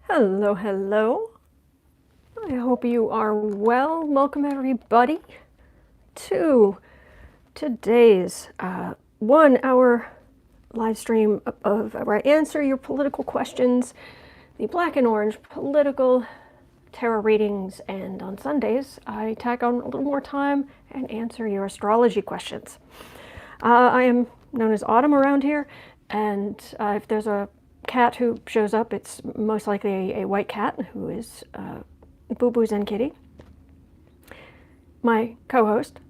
Hello, hello. I hope you are well. Welcome, everybody, to today's 1 hour live stream of where I answer your political questions, the black and orange political tarot readings, and on Sundays, I tack on a little more time and answer your astrology questions. I am known as Autumn around here, and if there's a cat who shows up, it's most likely a white cat who is Boo Boo's and Kitty, my co-host,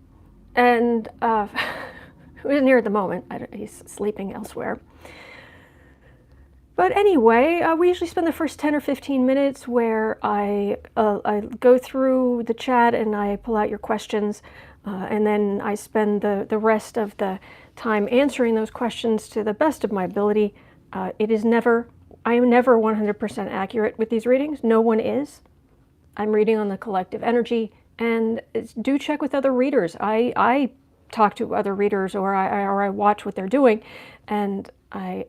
and who isn't here at the moment. He's sleeping elsewhere. But anyway, we usually spend the first 10 or 15 minutes where I go through the chat and I pull out your questions, and then I spend the rest of the time answering those questions to the best of my ability. I am never 100% accurate with these readings. No one is. I'm reading on the collective energy, and do check with other readers. I talk to other readers, or I watch what they're doing, and I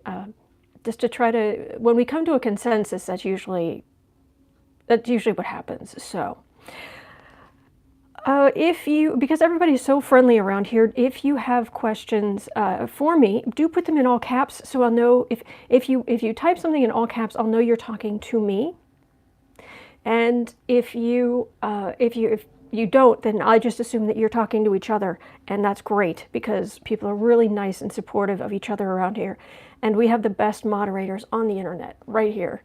just to try to, when we come to a consensus, that's usually what happens. So because everybody's so friendly around here, if you have questions for me, do put them in all caps, so I'll know if you type something in all caps, I'll know you're talking to me. And if you don't, then I just assume that you're talking to each other, and that's great because people are really nice and supportive of each other around here, and we have the best moderators on the internet right here.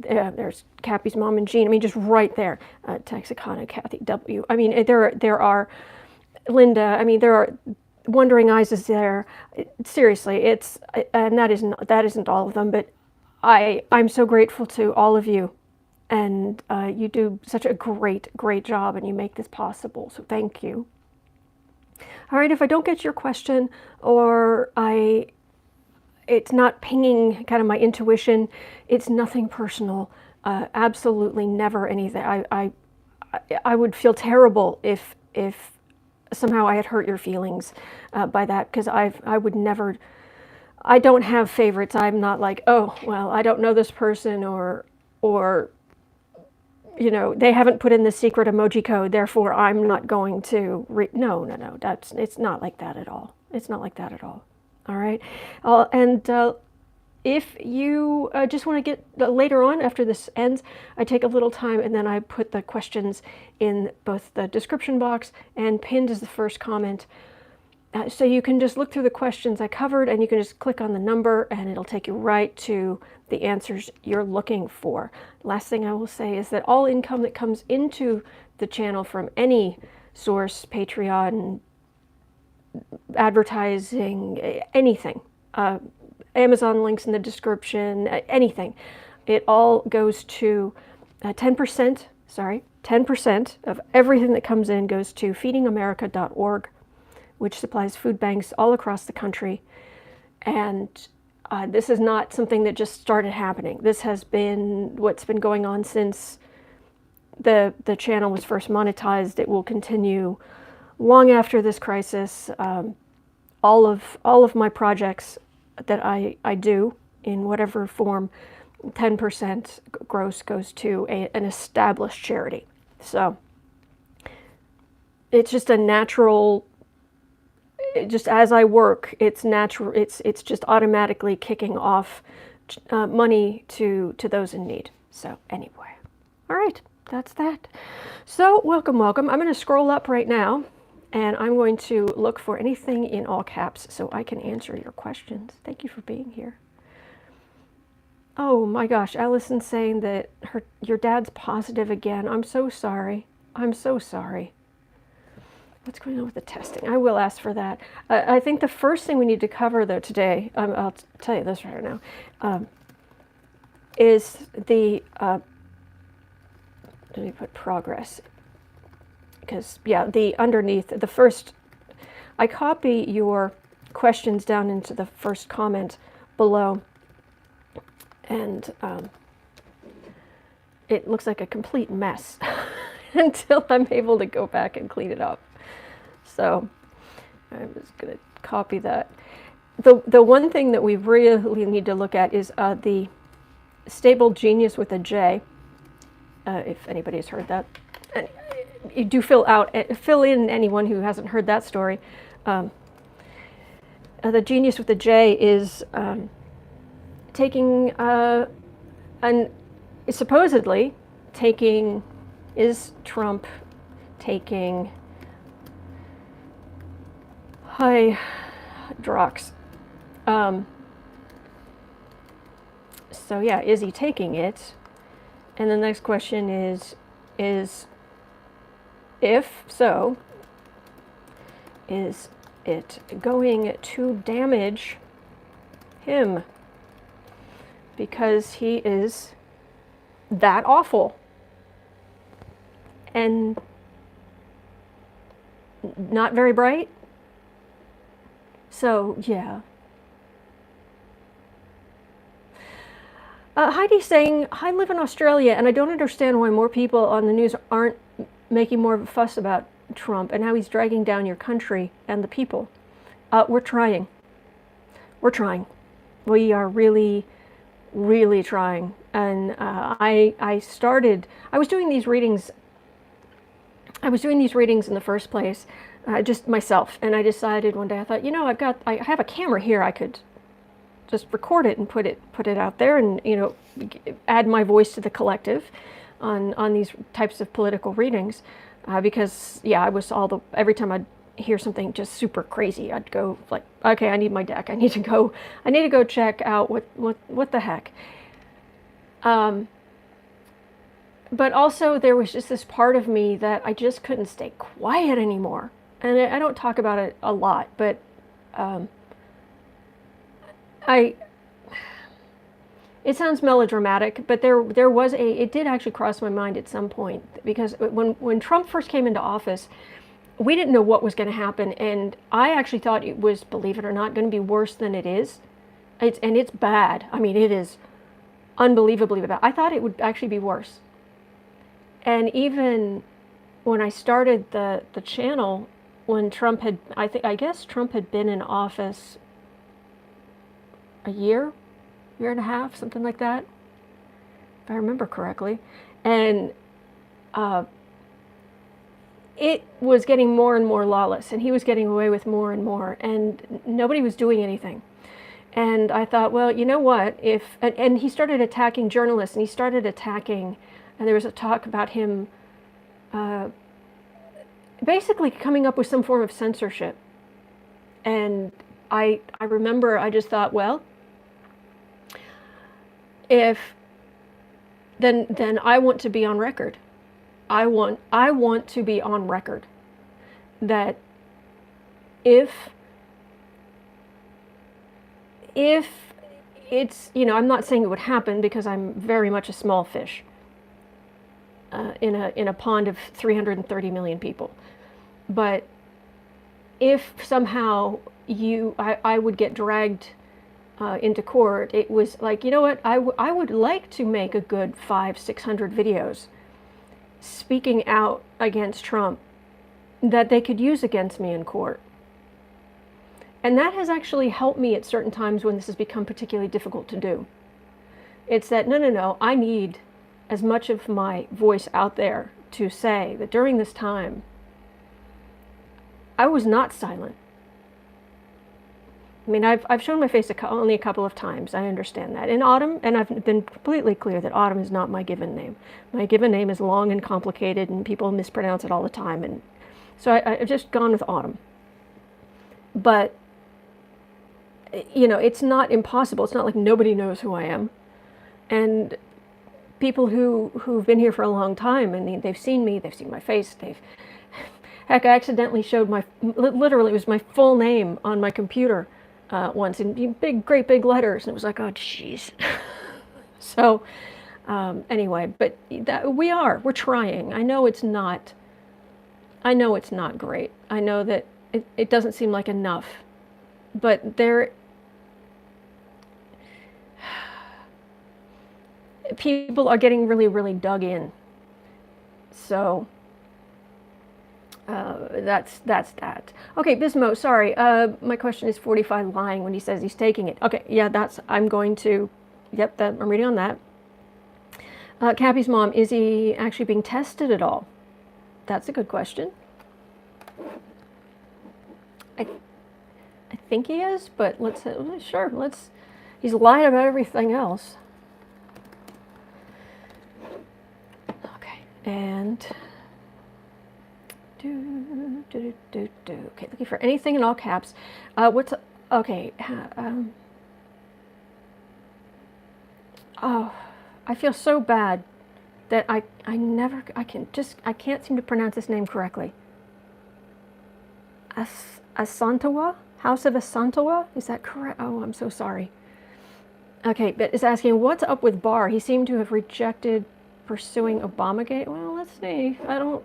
There's Cappy's mom and Jean. I mean, just right there. Texicana, Kathy W. I mean, there are Linda. I mean, there are Wondering Eyes is there. Seriously, and that isn't all of them, but I'm so grateful to all of you, and you do such a great job, and you make this possible. So thank you. All right, if I don't get your question, or it's not pinging kind of my intuition, it's nothing personal. Absolutely never anything. I would feel terrible if somehow I had hurt your feelings by that, because I would never. I don't have favorites. I'm not like, oh well, I don't know this person, or they haven't put in the secret emoji code, therefore I'm not going to no. It's not like that at all. It's not like that at all. All right. And if you just want to get later on, after this ends, I take a little time and then I put the questions in both the description box and pinned as the first comment. So you can just look through the questions I covered, and you can just click on the number and it'll take you right to the answers you're looking for. Last thing I will say is that all income that comes into the channel from any source, Patreon, advertising, anything, Amazon links in the description, anything, it all goes to 10% of everything that comes in goes to feedingamerica.org, which supplies food banks all across the country. And this is not something that just started happening. This has been what's been going on since the channel was first monetized. It will continue long after this crisis. All of my projects that I do in whatever form, 10% gross goes to an established charity. So it's just a natural. Just as I work, it's natural. It's just automatically kicking off money to those in need. So anyway, all right, that's that. So welcome. I'm going to scroll up right now, and I'm going to look for anything in all caps so I can answer your questions. Thank you for being here. Oh my gosh, Allison's saying that your dad's positive again. I'm so sorry. I'm so sorry. What's going on with the testing? I will ask for that. I think the first thing we need to cover, though, today, I'll tell you this right now, is the, let me put progress, because, yeah, the underneath, the first, I copy your questions down into the first comment below, and it looks like a complete mess until I'm able to go back and clean it up. So I'm just going to copy that. The one thing that we really need to look at is the Stable Genius with a J, if anybody has heard that. And you do fill in anyone who hasn't heard that story. The Genius with the J is taking supposedly taking, is Trump taking high drugs? So yeah, is he taking it? And the next question is if so, is it going to damage him? Because he is that awful and not very bright. So yeah. Heidi's saying, I live in Australia and I don't understand why more people on the news aren't making more of a fuss about Trump and how he's dragging down your country and the people. We're trying. We're trying. We are really, really trying. And I was doing these readings. I was doing these readings in the first place, just myself. And I decided one day, I thought, I have a camera here. I could just record it and put it out there, and add my voice to the collective on these types of political readings, because I was every time I'd hear something just super crazy, I'd go like, okay, I need my deck. I need to go check out what the heck. But also there was just this part of me that I just couldn't stay quiet anymore, and I don't talk about it a lot, but it sounds melodramatic, but it did actually cross my mind at some point, because when Trump first came into office, we didn't know what was going to happen, and I actually thought it was, believe it or not, going to be worse than it is. It's bad. I mean, it is unbelievably bad. I thought it would actually be worse. And even when I started the channel, when Trump had, I guess Trump had been in office a year and a half, something like that, if I remember correctly. And it was getting more and more lawless, and he was getting away with more and more, and nobody was doing anything. And I thought, well, you know what, and he started attacking journalists, and he started attacking, and there was a talk about him basically coming up with some form of censorship. And I remember I just thought, well, then I want to be on record. I want to be on record that if it's, I'm not saying it would happen, because I'm very much a small fish in a pond of 330 million people. But if somehow I would get dragged into court, it was like, you know what, I would like to make a good 500-600 videos speaking out against Trump that they could use against me in court. And that has actually helped me at certain times when this has become particularly difficult to do. It's that, no, I need as much of my voice out there to say that during this time, I was not silent. I mean, I've shown my face only a couple of times. I understand that. In Autumn, and I've been completely clear that Autumn is not my given name. My given name is long and complicated, and people mispronounce it all the time. And so I've just gone with Autumn. But, it's not impossible. It's not like nobody knows who I am. And people who've been here for a long time, and they've seen me, they've seen my face, heck, I accidentally showed literally, it was my full name on my computer once in great big letters, and it was like, oh jeez. So anyway, but we're trying. I know it's not great. I know that it doesn't seem like enough, but people are getting really, really dug in. So that's that. Okay, Bismo, sorry. My question is 45 lying when he says he's taking it. Okay, yeah, I'm reading on that. Cappy's mom, is he actually being tested at all? That's a good question. I think he is, but sure, he's lying about everything else. Okay, and okay, looking for anything in all caps. Okay, oh, I feel so bad that I can't seem to pronounce his name correctly. Asantawa? House of Asantawa? Is that correct? Oh, I'm so sorry. Okay, but it's asking, what's up with Barr? He seemed to have rejected pursuing Obamagate. Well, let's see. I don't...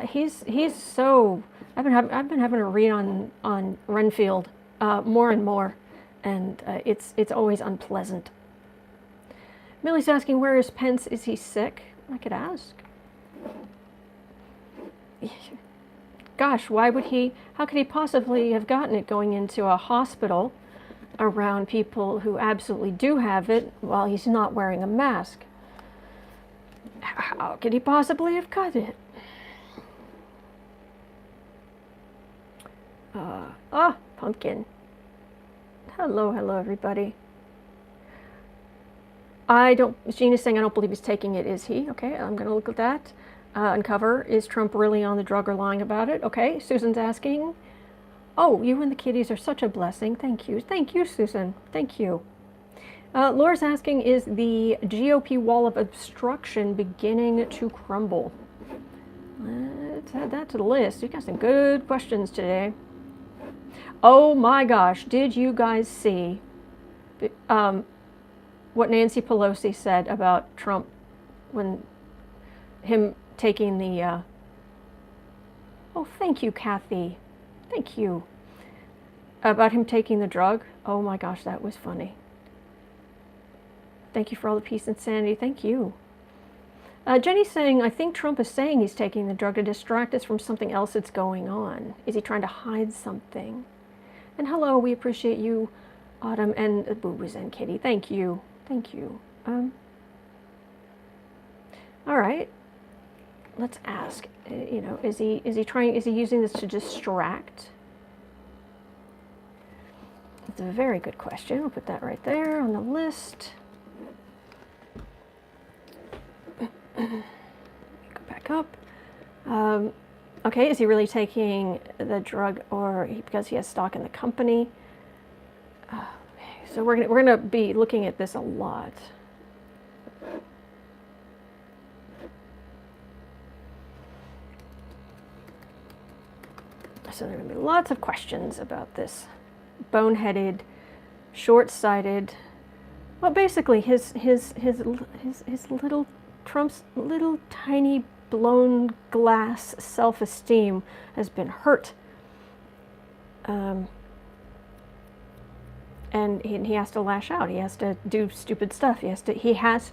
he's so... I've been having to read on Renfield more and more, and it's always unpleasant. Millie's asking, where is Pence? Is he sick? I could ask. Gosh, how could he possibly have gotten it going into a hospital around people who absolutely do have it while he's not wearing a mask? How could he possibly have got it? Pumpkin. Hello, everybody. Jean is saying, I don't believe he's taking it. Is he? Okay, I'm going to look at that. Uncover, is Trump really on the drug or lying about it? Okay, Susan's asking, oh, you and the kitties are such a blessing. Thank you. Thank you, Susan. Thank you. Laura's asking, is the GOP wall of obstruction beginning to crumble? Let's add that to the list. You got some good questions today. Oh my gosh, did you guys see what Nancy Pelosi said about Trump when him taking the... oh, thank you, Kathy. Thank you. About him taking the drug. Oh my gosh, that was funny. Thank you for all the peace and sanity. Thank you. Jenny's saying, I think Trump is saying he's taking the drug to distract us from something else that's going on. Is he trying to hide something? And hello, we appreciate you, Autumn and Boo Boos and Kitty. Thank you. Thank you. All right. Let's ask. Is he using this to distract? It's a very good question. I'll put that right there on the list. Go back up. Okay, is he really taking the drug because he has stock in the company? So we're gonna be looking at this a lot. So there are going to be lots of questions about this boneheaded, short-sighted. Well, basically, his little Trump's little tiny blown glass self-esteem has been hurt, and he has to lash out. He has to do stupid stuff. He has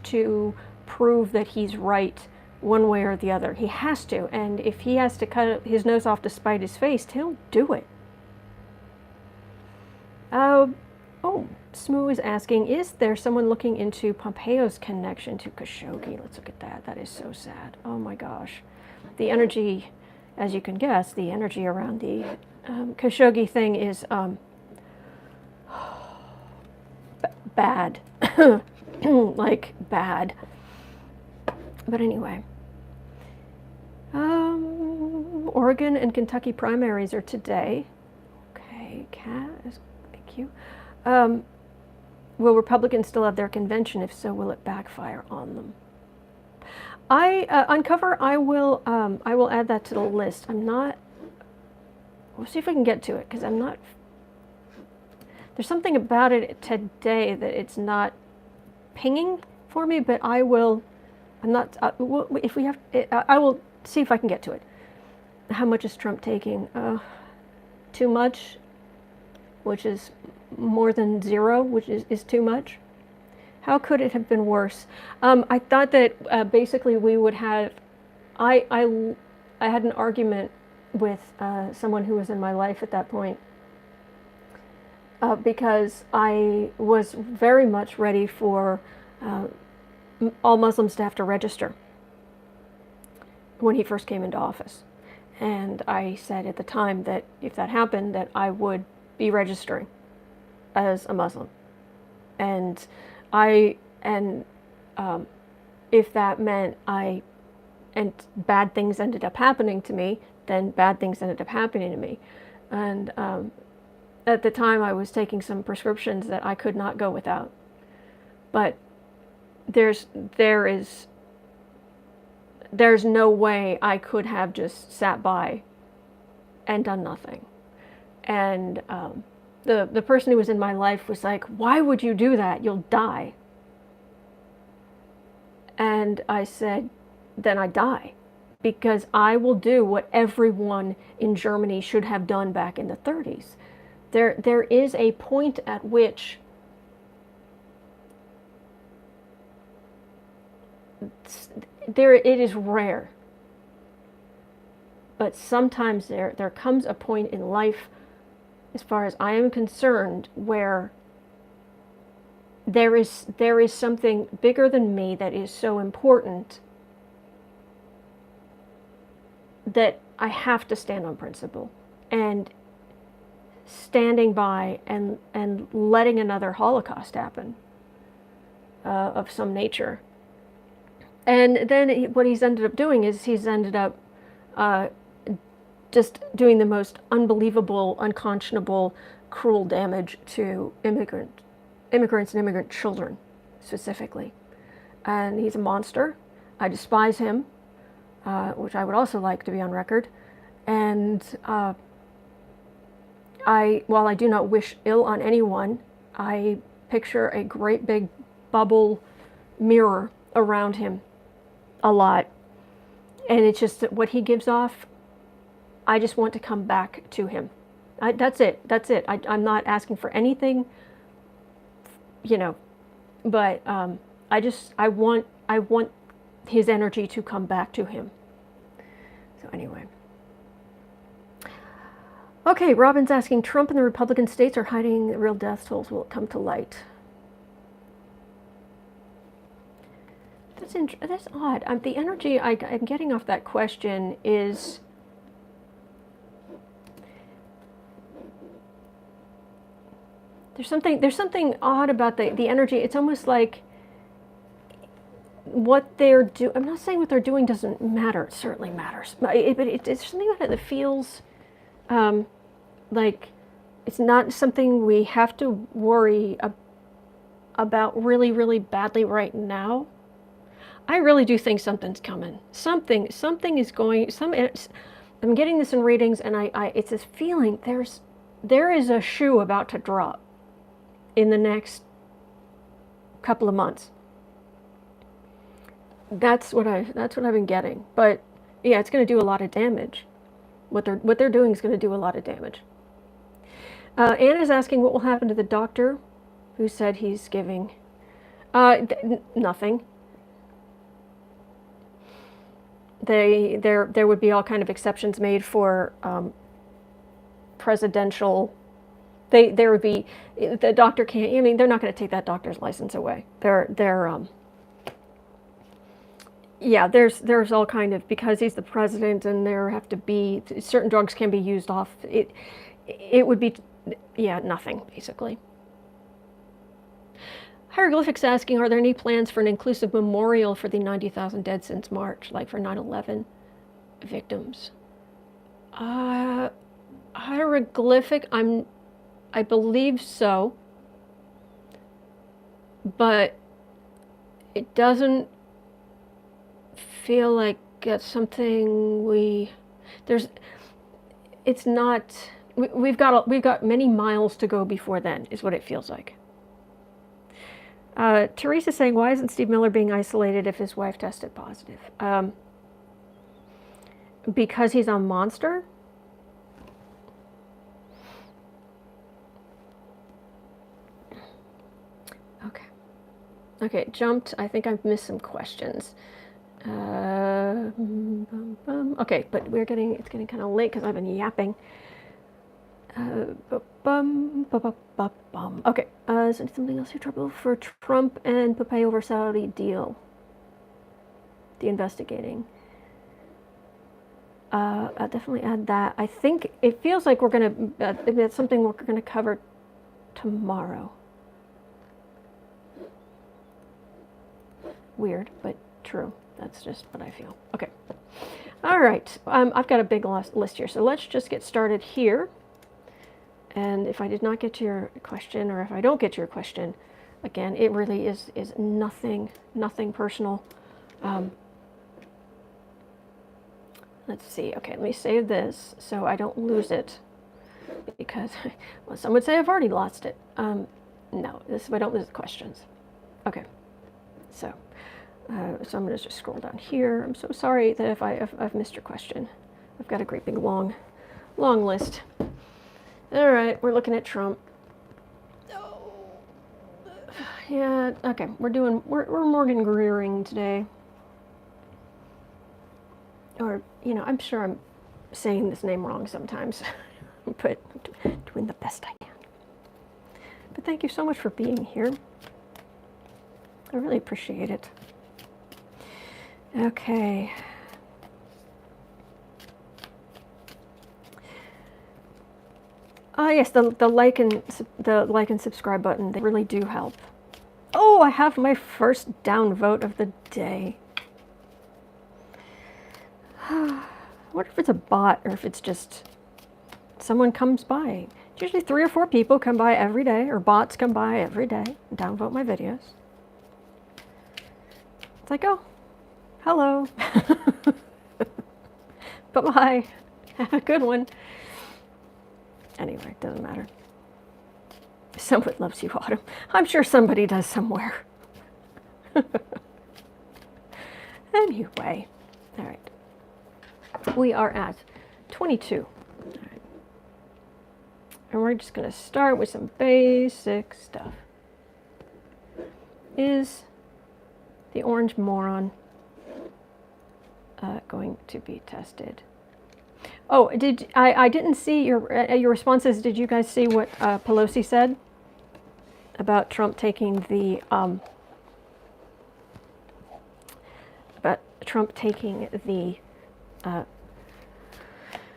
to prove that he's right one way or the other. He has to, and if he has to cut his nose off to spite his face, he'll do it. Oh, Smoo is asking, is there someone looking into Pompeo's connection to Khashoggi? Let's look at that. That is so sad. Oh my gosh. The energy, as you can guess, the energy around the Khashoggi thing is bad. Like, bad. But anyway. Oregon and Kentucky primaries are today. Okay, thank you. Will Republicans still have their convention? If so, will it backfire on them? Uncover, I will add that to the list. We'll see if we can get to it, because there's something about it today that it's not pinging for me, but I will see if I can get to it. How much is Trump taking? Too much, which is more than zero, which is too much. How could it have been worse? I thought that basically we would have... I had an argument with someone who was in my life at that point because I was very much ready for all Muslims to have to register when he first came into office. And I said at the time that if that happened, that I would be registering as a Muslim. And if that meant and bad things ended up happening to me, then bad things ended up happening to me. And at the time I was taking some prescriptions that I could not go without. But there's no way I could have just sat by and done nothing. And the person who was in my life was like, "Why would you do that? You'll die." And I said, "Then I die, because I will do what everyone in Germany should have done back in the 30s. There is a point at which it is rare, but sometimes there comes a point in life, as far as I am concerned, where there is something bigger than me that is so important that I have to stand on principle, and standing by and letting another Holocaust happen of some nature." And then what he's ended up doing is he's ended up just doing the most unbelievable, unconscionable, cruel damage to immigrants and immigrant children specifically. And he's a monster. I despise him, which I would also like to be on record. And while I do not wish ill on anyone, I picture a great big bubble mirror around him a lot. And it's just that what he gives off, I just want to come back to him. That's it. I'm not asking for anything, but I want his energy to come back to him. So anyway. Okay, Robin's asking, Trump and the Republican states are hiding the real death tolls. Will it come to light? That's odd. The energy I'm getting off that question is there's something odd about the energy. It's almost like what they're doing. I'm not saying what they're doing doesn't matter. It certainly matters. But it's something about it that feels like it's not something we have to worry about really, really badly right now. I really do think something's coming. Something is going. I'm getting this in readings, and it's this feeling there is a shoe about to drop in the next couple of months. That's what I've been getting. But yeah, it's going to do a lot of damage. What they're doing is going to do a lot of damage. Anna's asking what will happen to the doctor who said he's giving nothing. There would be all kind of exceptions made for presidential. There would be, the doctor can't. I mean, they're not going to take that doctor's license away. There's all kind of, because he's the president, and there have to be certain drugs can be used off. It would be, nothing basically. Hieroglyphics asking, are there any plans for an inclusive memorial for the 90,000 dead since March, like for 9/11 victims? Hieroglyphic, I believe so, but it doesn't feel like it's something we've got many miles to go before then, is what it feels like. Teresa's saying, why isn't Steve Miller being isolated if his wife tested positive? Because he's a monster? Okay, jumped. I think I've missed some questions. Okay, but it's getting kind of late because I've been yapping. Okay, is there something else you're trouble for Trump and Pompeo over Saudi deal? the investigating. I'll definitely add that. I think it feels like we're going to, it's something we're going to cover tomorrow. Weird, but true. That's just what I feel. Okay. All right. I've got a big list here, so let's just get started here. And if I did not get to your question, or if I don't get to your question, again, it really is nothing personal. Let's see. Okay, let me save this so I don't lose it, because well, some would say I've already lost it. No, this so I don't lose the questions. Okay, so I'm going to just scroll down here. I'm so sorry that if I've missed your question. I've got a great big long list. All right, we're looking at Trump. Oh, yeah. Okay, we're Morgan Greering today. Or, you know, I'm sure I'm saying this name wrong sometimes, but I'm doing the best I can. But thank you so much for being here. I really appreciate it. Okay. Yes, the like and subscribe button, they really do help. Oh, I have my first downvote of the day. I wonder if it's a bot or if it's just someone comes by. It's usually 3 or 4 people come by every day, or bots come by every day and downvote my videos. It's like, oh, hello. Bye-bye. Have a good one. Anyway, it doesn't matter. Someone loves you, Autumn. I'm sure somebody does somewhere. Anyway, all right. We are at 22. All right. And we're just going to start with some basic stuff. Is the orange moron going to be tested? Oh, I didn't see your responses. Did you guys see what Pelosi said about Trump taking the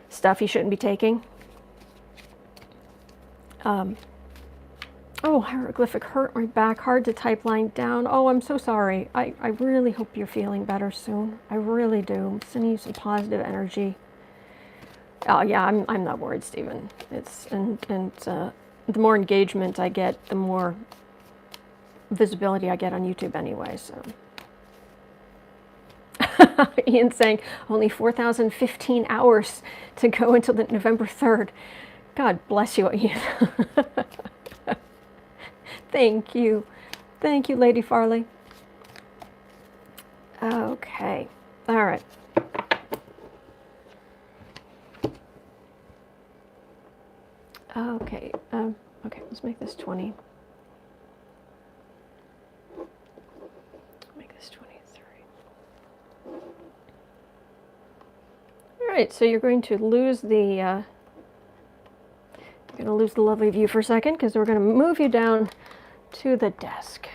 stuff he shouldn't be taking? Oh, hieroglyphic hurt my back, hard to type lying down. Oh, I'm so sorry. I really hope you're feeling better soon. I really do. I'm sending you some positive energy. Oh yeah, I'm not worried, Stephen. It's and the more engagement I get, the more visibility I get on YouTube anyway. So Ian's saying only 4,015 hours to go until the November 3rd. God bless you, Ian. Thank you, Lady Farley. Okay, all right. Okay, okay, let's make this 20. Make this 23. All right, so you're going to lose the lovely view for a second, because we're going to move you down to the desk.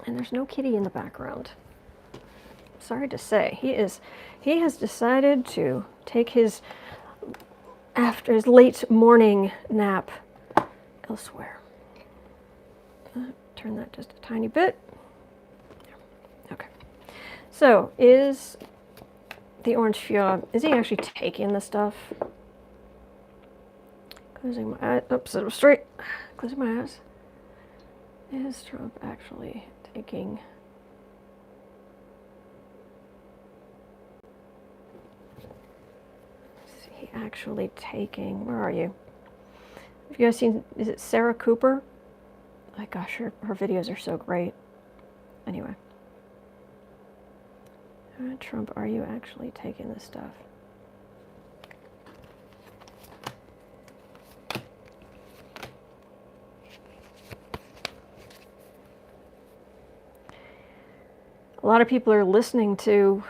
And there's no kitty in the background. Sorry to say, he has decided to take his after his late morning nap elsewhere. Turn that just a tiny bit. Okay. So is the orange Fuhrer, is he actually taking the stuff? Closing my eyes. Oops, sit up straight. Closing my eyes. Is Trump actually taking? Is he actually taking? Where are you? Have you guys seen? Is it Sarah Cooper? My gosh, her videos are so great. Anyway. Trump, are you actually taking this stuff? A lot of people are listening to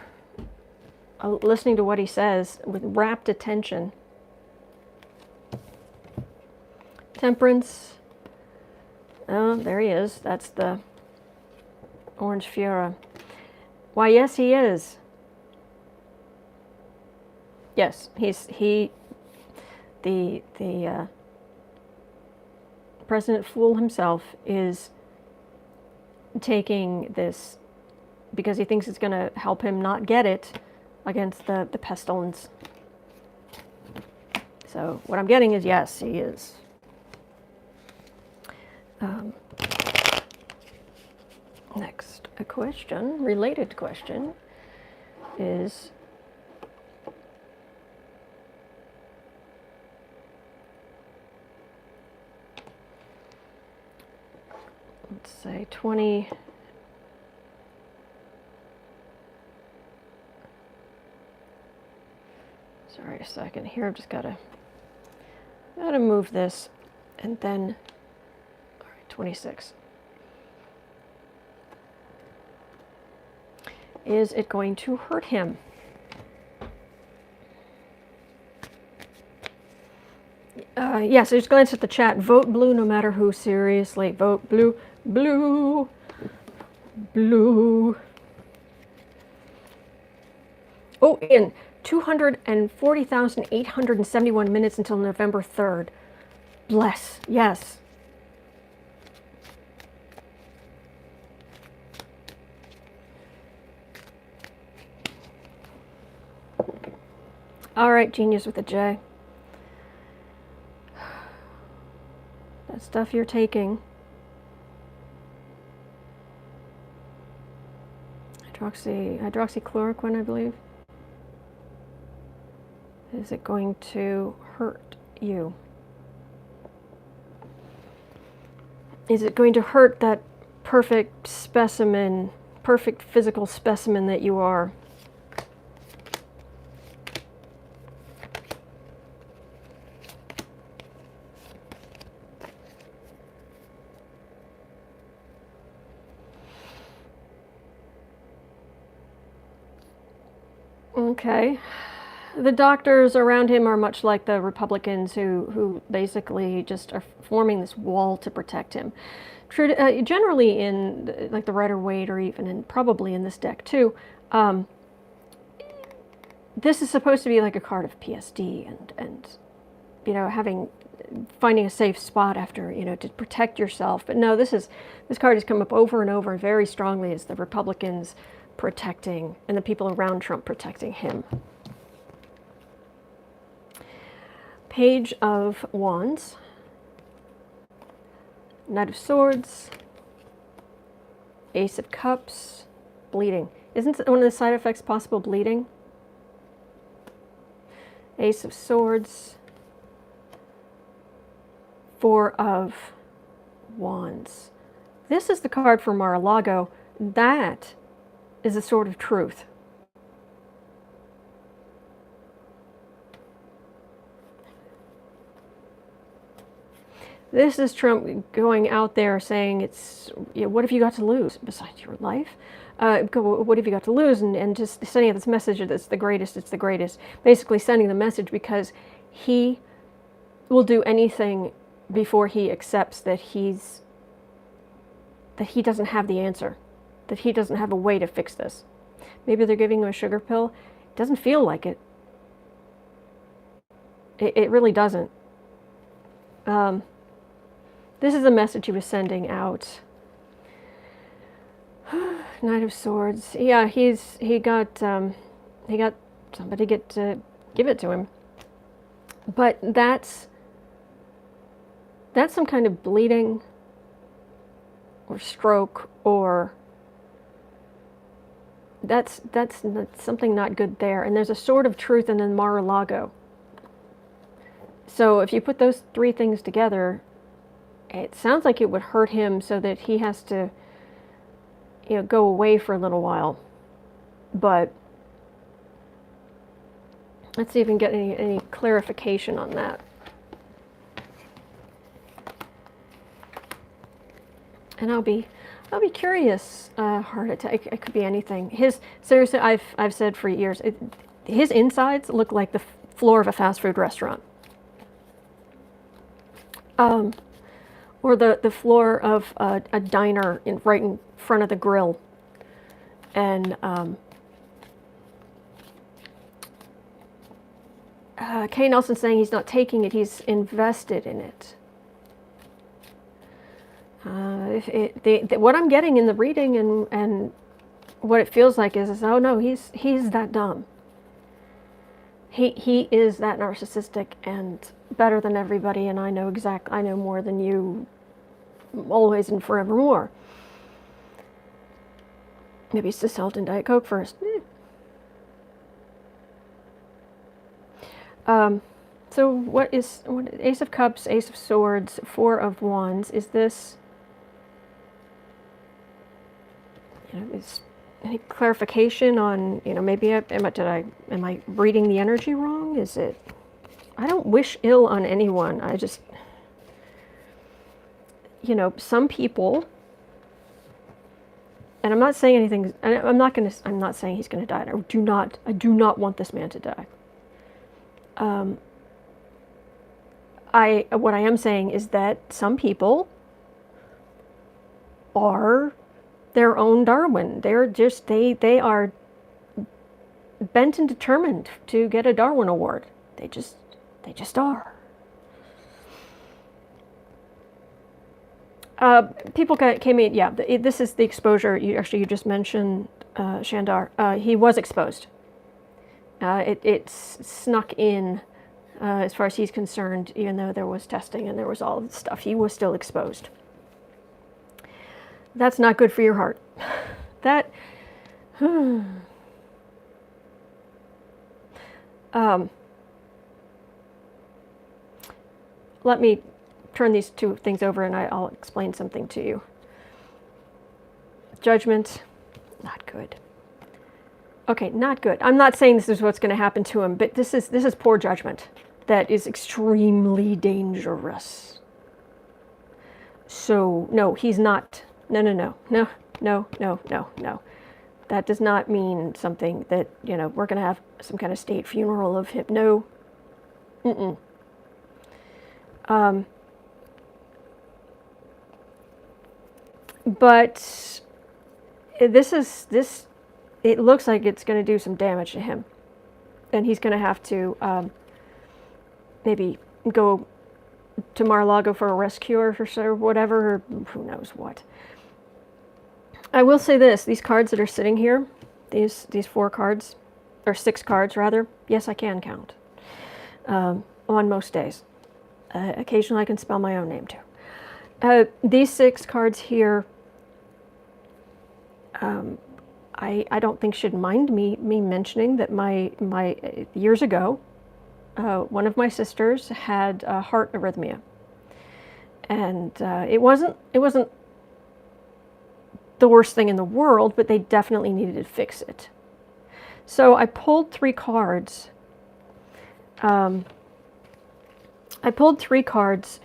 what he says with rapt attention. Temperance. Oh, there he is. That's the orange Fuhrer. Why, yes, he is. Yes, the President Fool himself is taking this because he thinks it's going to help him not get it against the pestilence. So what I'm getting is yes, he is. Next, a question, related question, is let's say 20. Sorry, a second here. I've just gotta move this, and then all right, 26. Is it going to hurt him? Yes, I just glanced at the chat. Vote blue no matter who, seriously. Vote blue, blue, blue. Oh, and 240,871 minutes until November 3rd. Bless, yes. All right, genius with a J. That stuff you're taking. Hydroxychloroquine, I believe. Is it going to hurt you? Is it going to hurt that perfect specimen, perfect physical specimen that you are? Okay. The doctors around him are much like the Republicans who basically just are forming this wall to protect him. Generally in like the Rider-Waite, or even probably in this deck too, this is supposed to be like a card of PSD and you know, finding a safe spot after, you know, to protect yourself. But no, this card has come up over and over very strongly as the Republicans protecting and the people around Trump protecting him. Page of Wands, Knight of Swords, Ace of Cups, bleeding. Isn't one of the side effects possible bleeding? Ace of Swords, Four of Wands. This is the card for Mar-a-Lago. That is a sword of truth. This is Trump going out there saying, it's, you know, what have you got to lose besides your life? What have you got to lose? And just sending out this message that it's the greatest, it's the greatest. Basically sending the message because he will do anything before he accepts that he doesn't have the answer, that he doesn't have a way to fix this. Maybe they're giving him a sugar pill. It doesn't feel like it. It really doesn't. This is the message he was sending out. Knight of Swords. Yeah, he got somebody to give it to him. But that's some kind of bleeding or stroke, or that's something not good there. And there's a sword of truth and then Mar-a-Lago. So if you put those three things together, it sounds like it would hurt him so that he has to, you know, go away for a little while. But let's see if we can get any clarification on that. And I'll be curious. Heart attack. It could be anything. Seriously, I've said for years, his insides look like the floor of a fast food restaurant. Or the floor of a diner right in front of the grill. And Kay Nelson's saying he's not taking it, he's invested in it. What I'm getting in the reading and what it feels like is oh no, he's that dumb. He is that narcissistic and better than everybody, and I know more than you, always and forevermore. Maybe it's the salt and Diet Coke first. So what Ace of Cups, Ace of Swords, Four of Wands? Is this, is any clarification on, maybe am I reading the energy wrong? Is it, I don't wish ill on anyone. I just, some people, and I'm not saying anything, I'm not saying he's going to die. I do not want this man to die. What I am saying is that some people are their own Darwin. They're just, they are bent and determined to get a Darwin Award. They just are. People came in, yeah, this is the exposure. You just mentioned Shandar. He was exposed. It snuck in, as far as he's concerned, even though there was testing and there was all the stuff. He was still exposed. That's not good for your heart. That, let me turn these two things over and I'll explain something to you. Judgment, not good. Okay, not good. I'm not saying this is what's going to happen to him, but this is poor judgment that is extremely dangerous. So, no, he's not. No. That does not mean something that, we're going to have some kind of state funeral of him. No. But it looks like it's going to do some damage to him. And he's going to have to maybe go to Mar-a-Lago for a rescue or whatever, or who knows what. I will say this, these cards that are sitting here, these 4 cards, or 6 cards rather, yes, I can count on most days. Occasionally I can spell my own name too. These 6 cards here, I don't think should mind me mentioning that my years ago, one of my sisters had a heart arrhythmia, and it wasn't the worst thing in the world, but they definitely needed to fix it. So I pulled 3 cards. I pulled 3 cards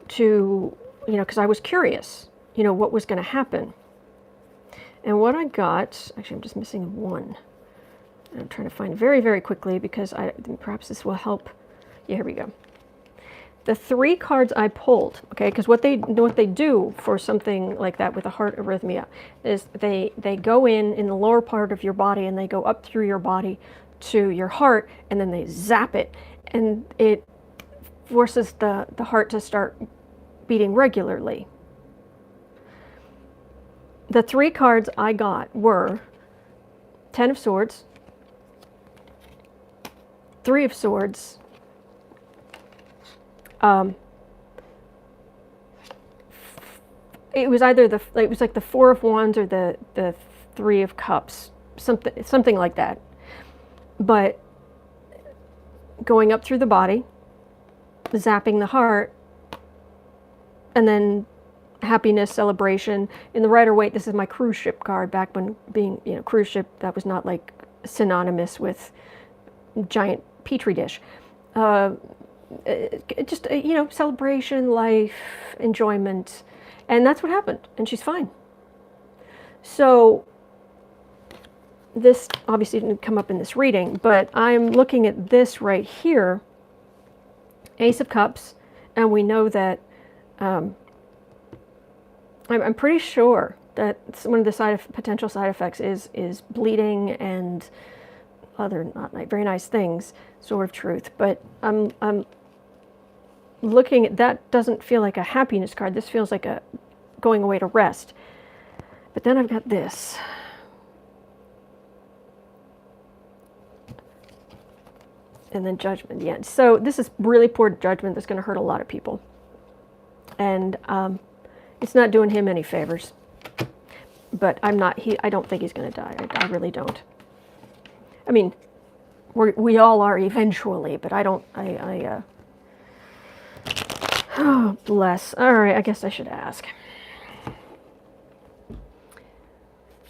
to, because I was curious, what was going to happen. And what I got, actually I'm just missing 1. I'm trying to find very, very quickly because perhaps this will help. Yeah, here we go. The 3 cards I pulled, okay, because what they do for something like that with a heart arrhythmia is they go in the lower part of your body and they go up through your body to your heart, and then they zap it, and it forces the heart to start beating regularly. The 3 cards I got were 10 of Swords, 3 of Swords, it was either it was like the 4 of Wands or the 3 of Cups, something like that. But going up through the body, zapping the heart, and then happiness, celebration. In the Rider-Waite, this is my cruise ship card. Back when being, cruise ship, that was not like synonymous with giant petri dish. Just, celebration, life, enjoyment. And that's what happened. And she's fine. So this obviously didn't come up in this reading, but I'm looking at this right here, Ace of Cups, and we know that I'm pretty sure That's one of the potential side effects is bleeding and other not very nice things, sort of truth. But I'm looking at that. Doesn't feel like a happiness card. This feels like a going away to rest. But then I've got this. And then judgment, yeah. So this is really poor judgment that's going to hurt a lot of people. And it's not doing him any favors. But I don't think he's going to die. I really don't. I mean, we all are eventually, but I don't, oh, bless. All right, I guess I should ask.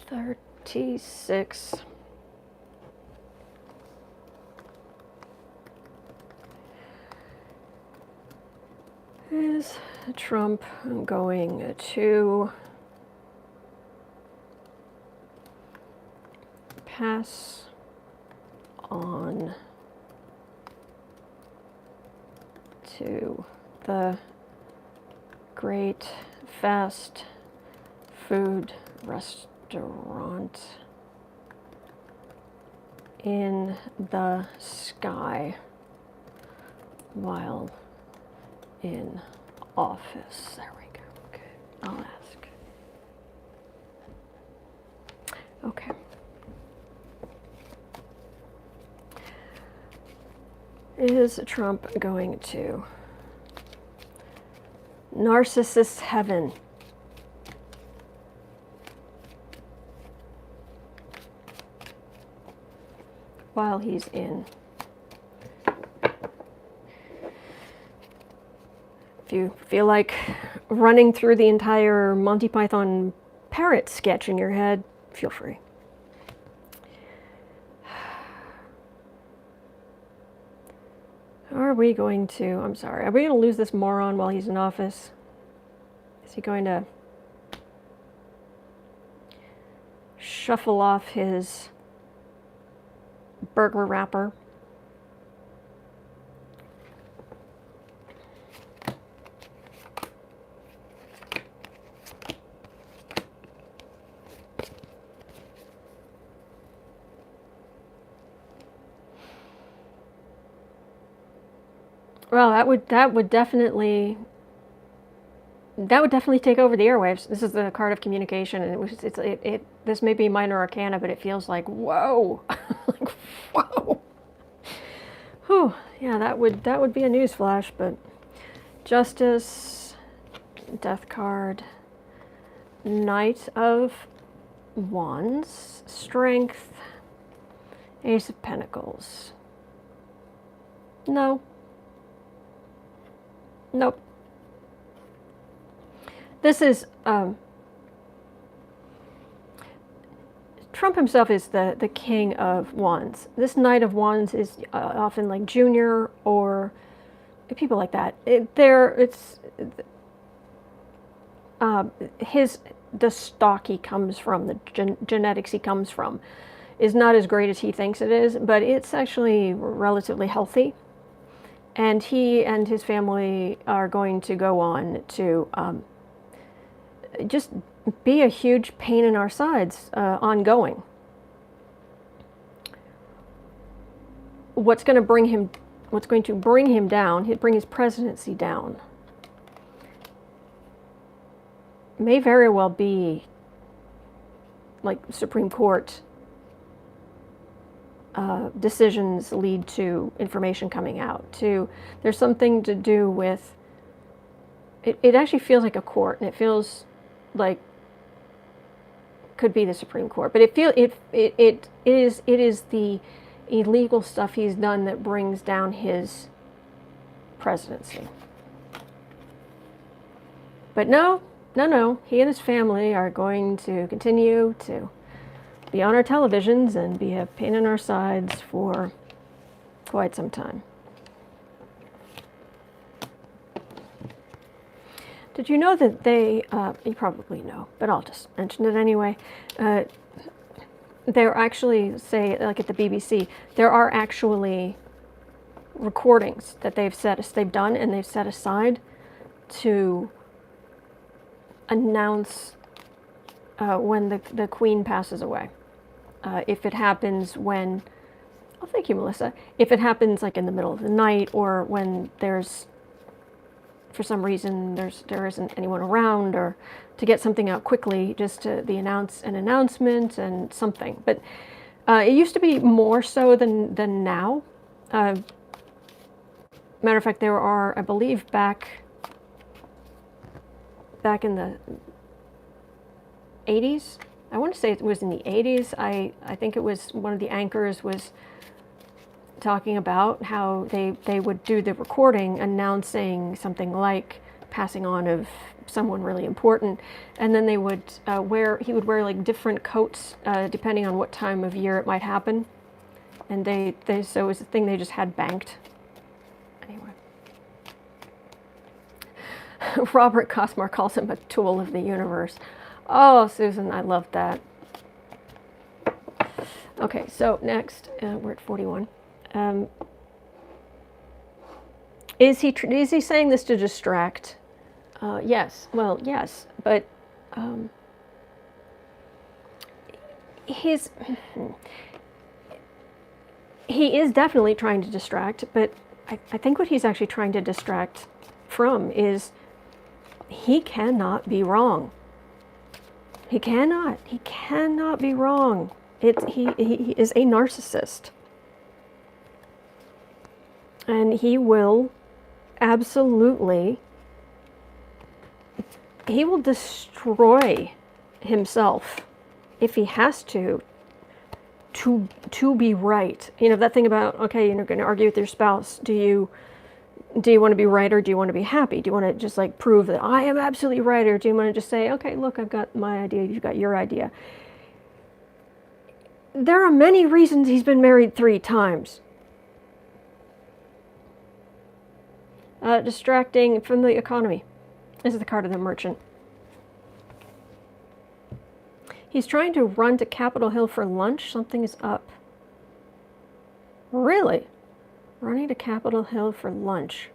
36. Is Trump going to pass on to the great fast food restaurant in the sky while in office? There we go. Okay, I'll ask. Okay. Is Trump going to Narcissist heaven while he's in? If you feel like running through the entire Monty Python parrot sketch in your head, feel free. Are we going to, I'm sorry, are we going to lose this moron while he's in office? Is he going to shuffle off his burglar wrapper? Well, that would definitely take over the airwaves. This is the card of communication, and this may be minor arcana, but it feels like whoa, like whoa. Whew, yeah, that would be a news flash. But Justice, Death card, Knight of Wands, Strength, Ace of Pentacles. No. Nope. This is, Trump himself is the king of wands. This Knight of Wands is often like junior or people like that. The stock he comes from, the genetics he comes from, is not as great as he thinks it is, but it's actually relatively healthy. And he and his family are going to go on to just be a huge pain in our sides ongoing. What's going to bring him down, bring his presidency down, may very well be like Supreme Court decisions lead to information coming out. There's something to do with it actually feels like a court, and it feels like could be the Supreme Court, but it is the illegal stuff he's done that brings down his presidency. But no, he and his family are going to continue to be on our televisions and be a pain in our sides for quite some time. Did you know that they, you probably know, but I'll just mention it anyway. They're actually, say, like at the BBC, there are actually recordings that they've done and they've set aside to announce when the Queen passes away. If it happens when, oh, thank you, Melissa. If it happens like in the middle of the night, or when there's, for some reason, there isn't anyone around, or to get something out quickly, just to an announcement and something. But it used to be more so than now. Matter of fact, there are, I believe, back in the 80s. I want to say it was in the 80s. I think it was one of the anchors was talking about how they would do the recording announcing something like passing on of someone really important, and then they would he would wear like different coats depending on what time of year it might happen, and so it was a thing they just had banked. Anyway. Robert Cosmar calls him a tool of the universe. Oh, Susan, I love that. Okay, so next, we're at 41. Is he saying this to distract? Yes. Well, yes, but he is definitely trying to distract. But I think what he's actually trying to distract from is he cannot be wrong. He cannot be wrong. He is a narcissist. And he will absolutely, he will destroy himself if he has to be right. You know, that thing about, okay, you're going to argue with your spouse. Do you want to be right, or do you want to be happy? Do you want to just like prove that I am absolutely right, or do you want to just say, okay, look, I've got my idea, you've got your idea? There are many reasons he's been married 3 times. Distracting from the economy. This is the card of the merchant. He's trying to run to Capitol Hill for lunch. Something is up. Really? Running to Capitol Hill for lunch.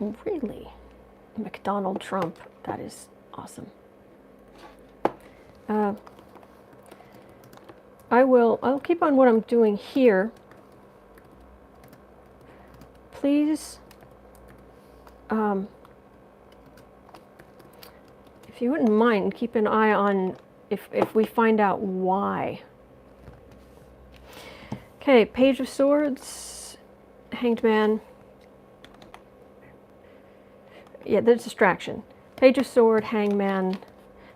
Really? McDonald Trump. That is awesome. I'll keep on what I'm doing here. Please, if you wouldn't mind, keep an eye on if we find out why. Okay, Page of Swords, Hanged Man. Yeah, the distraction. Page of Sword, Hanged Man.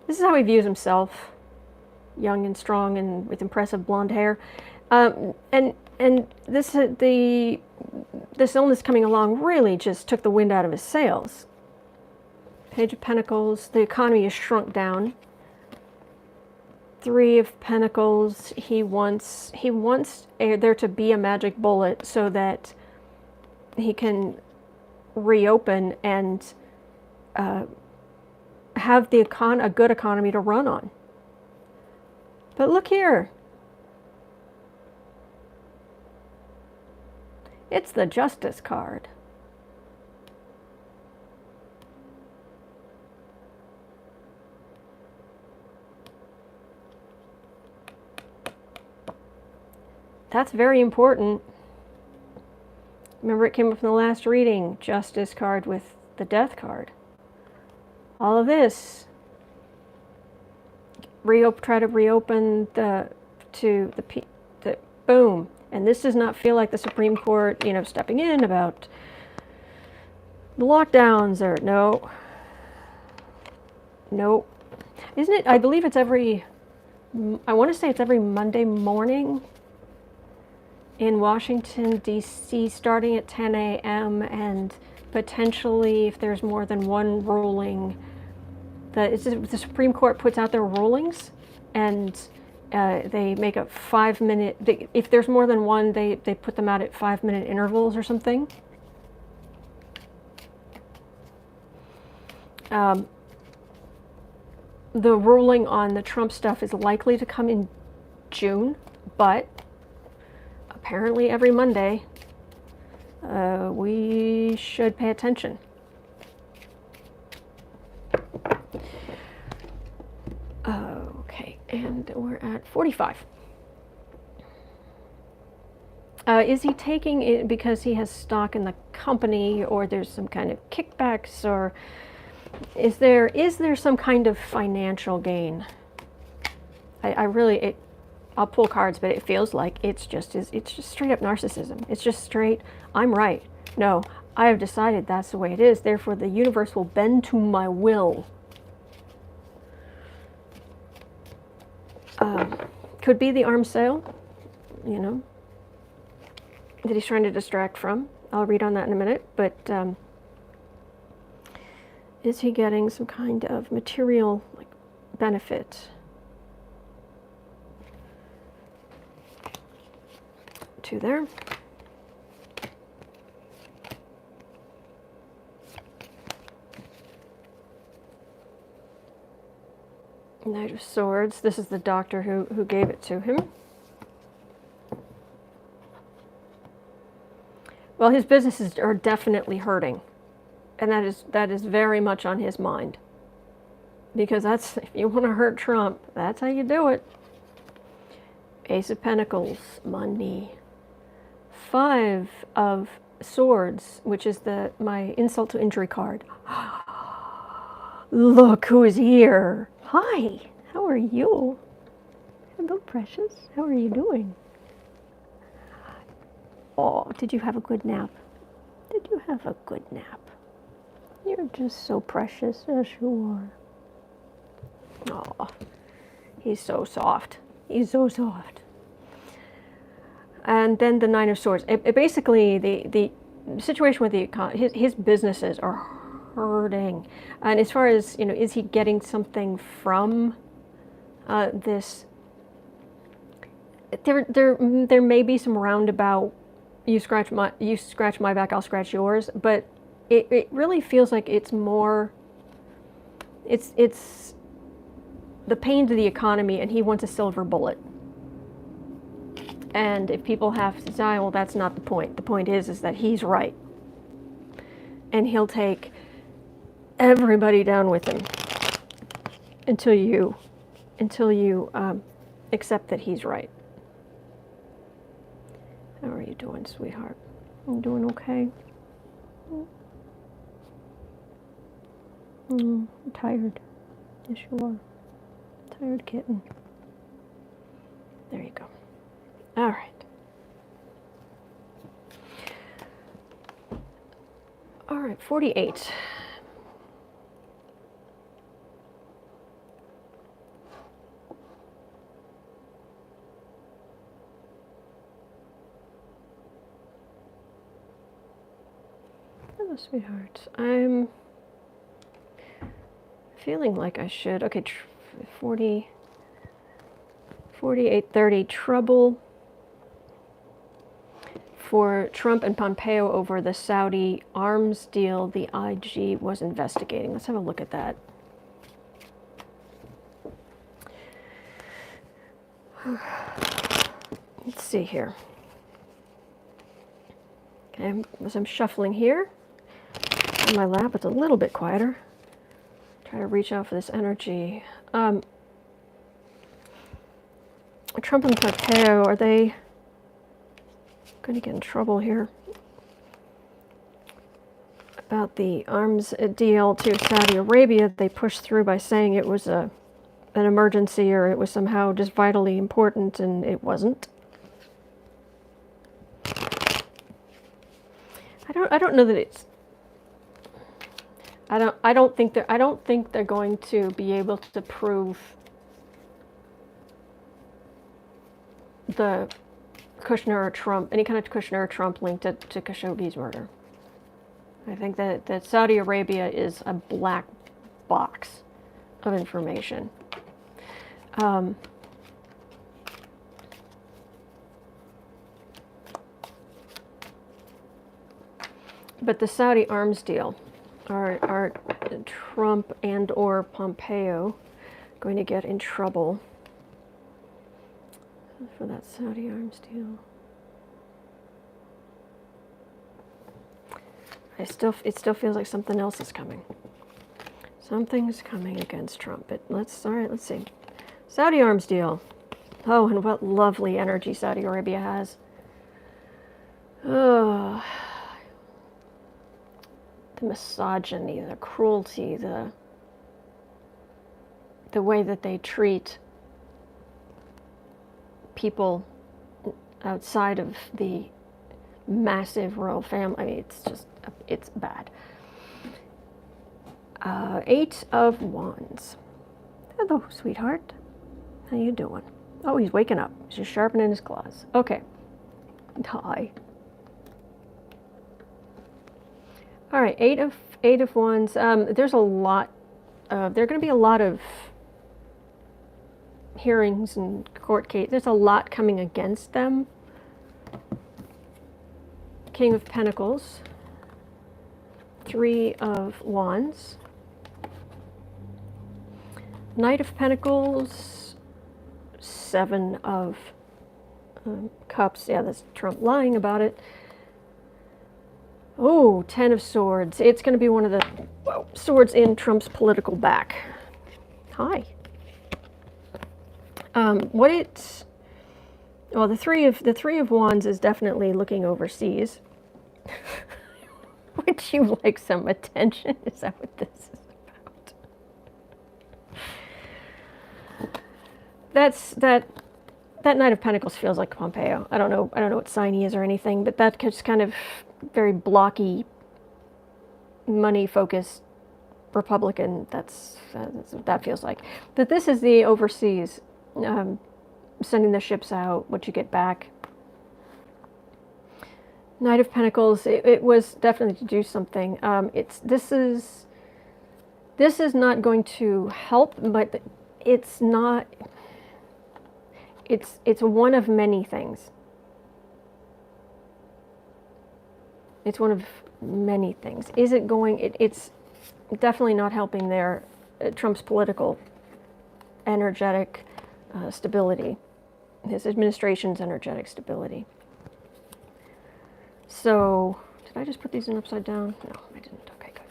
This is how he views himself. Young and strong and with impressive blonde hair. And this illness coming along really just took the wind out of his sails. Page of Pentacles, the economy is shrunk down. 3 of Pentacles, he wants there to be a magic bullet so that he can reopen and have a good economy to run on. But look here. It's the Justice card. That's very important. Remember, it came up in the last reading, Justice card with the Death card. All of this. Try to reopen the boom. And this does not feel like the Supreme Court, stepping in about the lockdowns or no. Isn't it? I believe it's I want to say it's every Monday morning in Washington, D.C., starting at 10 a.m. and potentially, if there's more than one ruling, the Supreme Court puts out their rulings, and they make a 5-minute, if there's more than one, they put them out at 5-minute intervals or something. The ruling on the Trump stuff is likely to come in June, but apparently every Monday we should pay attention. Okay, and we're at 45. Is he taking it because he has stock in the company, or there's some kind of kickbacks, or is there some kind of financial gain? I'll pull cards, but it feels like it's just straight up narcissism. It's just straight, I'm right. No, I have decided that's the way it is. Therefore, the universe will bend to my will. Could be the arms sale, you know, that he's trying to distract from. I'll read on that in a minute, but is he getting some kind of material like benefit? Two there. Knight of Swords. This is the doctor who gave it to him. Well, his businesses are definitely hurting, and that is very much on his mind. Because that's, if you want to hurt Trump, that's how you do it. Ace of Pentacles, money. 5 of Swords, which is my insult to injury card. Look who's here. Hi, how are you? Hello, precious. How are you doing? Oh, did you have a good nap? Did you have a good nap? You're just so precious. Yes, you are. Oh, he's so soft. He's so soft. And then the Nine of Swords. Basically, the situation with the economy, his businesses are hurting. And as far as, you know, is he getting something from this? There may be some roundabout, you scratch my back, I'll scratch yours, but it really feels like it's more, it's the pain to the economy, and he wants a silver bullet. And if people have to die, well, that's not the point. The point is that he's right. And he'll take everybody down with him until you accept that he's right. How are you doing, sweetheart? You doing okay? I'm tired. Yes, you are. Tired kitten. There you go. All right. All right, 48. Hello, sweetheart. I'm feeling like I should. Okay, 40, 48, 30. Trouble for Trump and Pompeo over the Saudi arms deal the IG was investigating. Let's have a look at that. Let's see here. Okay, as I'm shuffling here on my lap, it's a little bit quieter. Try to reach out for this energy. Trump and Pompeo, are they going to get in trouble here about the arms deal to Saudi Arabia? They pushed through by saying it was an emergency, or it was somehow just vitally important, and it wasn't. I don't know that it's. I don't think they're going to be able to prove the Kushner or Trump, any kind of Kushner or Trump link to Khashoggi's murder. I think that Saudi Arabia is a black box of information. But the Saudi arms deal, are Trump and or Pompeo going to get in trouble for that Saudi arms deal? It still feels like something else is coming. Something's coming against Trump. But all right, let's see. Saudi arms deal. Oh, and what lovely energy Saudi Arabia has. Oh, the misogyny, the cruelty, the way that they treat people outside of the massive royal family. I mean, it's bad. 8 of Wands. Hello, sweetheart. How you doing? Oh, he's waking up. He's just sharpening his claws. Okay. Hi. All right, 8 of Wands. There's a lot. There are going to be a lot of hearings and court case. There's a lot coming against them. King of Pentacles. 3 of Wands. Knight of Pentacles. 7 of Cups. Yeah, that's Trump lying about it. Oh, 10 of Swords. It's going to be one of the swords in Trump's political back. Hi. Well, the three of Wands is definitely looking overseas. Would you like some attention? Is that what this is about? That Knight of Pentacles feels like Pompeo. I don't know what sign he is or anything, but that just kind of very blocky, money-focused Republican. That's what that feels like. But this is the overseas, sending the ships out, what you get back. Knight of Pentacles. It was definitely to do something. This is not going to help, but it's not. It's one of many things. It's one of many things. Is it going? It's definitely not helping their Trump's political energetic stability, his administration's energetic stability. So, did I just put these in upside down? No, I didn't. Okay, good.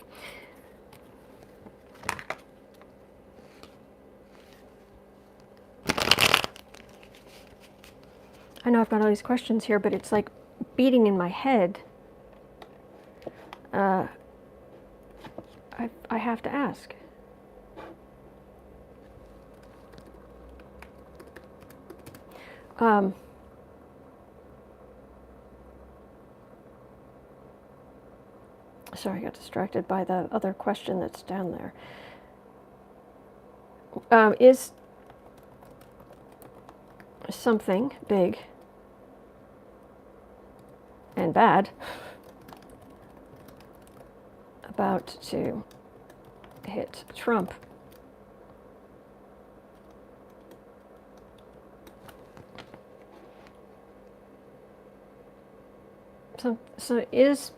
I know I've got all these questions here, but it's like beating in my head. I have to ask. Sorry, I got distracted by the other question that's down there. Is something big and bad about to hit Trump? So is,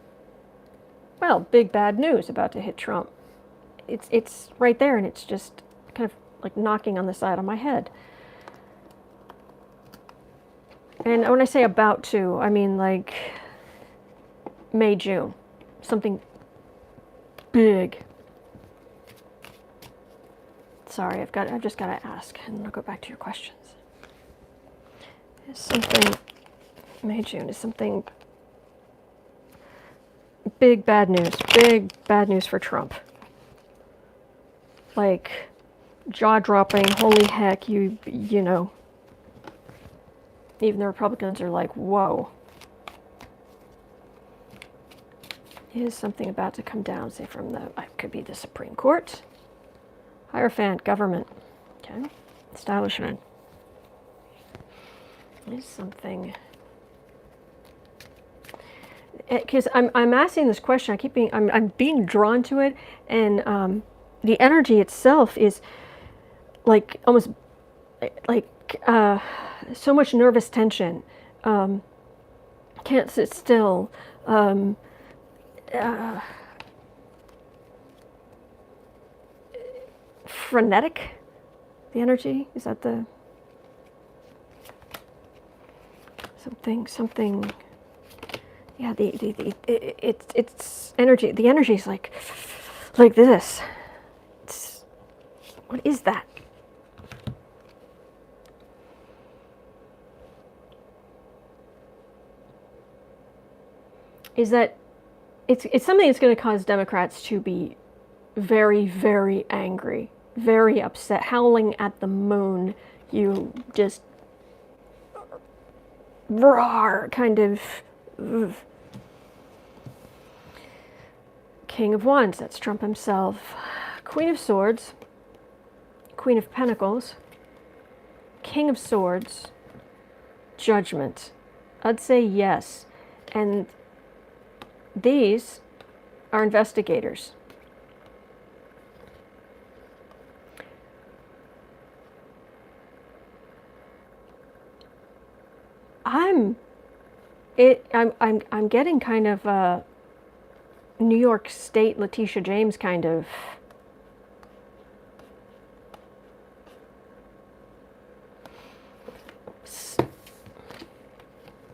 well, big bad news about to hit Trump. It's right there, and it's just kind of like knocking on the side of my head. And when I say about to, I mean like May, June. Something big. Sorry, I've just got to ask, and I'll go back to your questions. Is something May, June, is something big bad news for Trump. Like jaw-dropping, holy heck, you know. Even the Republicans are like, whoa. Is something about to come down, say from could be the Supreme Court. Hierophant, government. Okay. Establishment. Is something. Because I'm asking this question, I'm being drawn to it, and the energy itself is like almost like so much nervous tension. Can't sit still. Frenetic. The energy, is that the something? Yeah, it's energy. The energy is like this. It's What is that? Is that it's something that's going to cause Democrats to be very, very angry, very upset, howling at the moon. You just roar, kind of. Ugh. King of Wands, that's Trump himself. Queen of Swords, Queen of Pentacles, King of Swords, Judgment. I'd say yes. And these are investigators. I'm getting kind of New York State Letitia James kind of.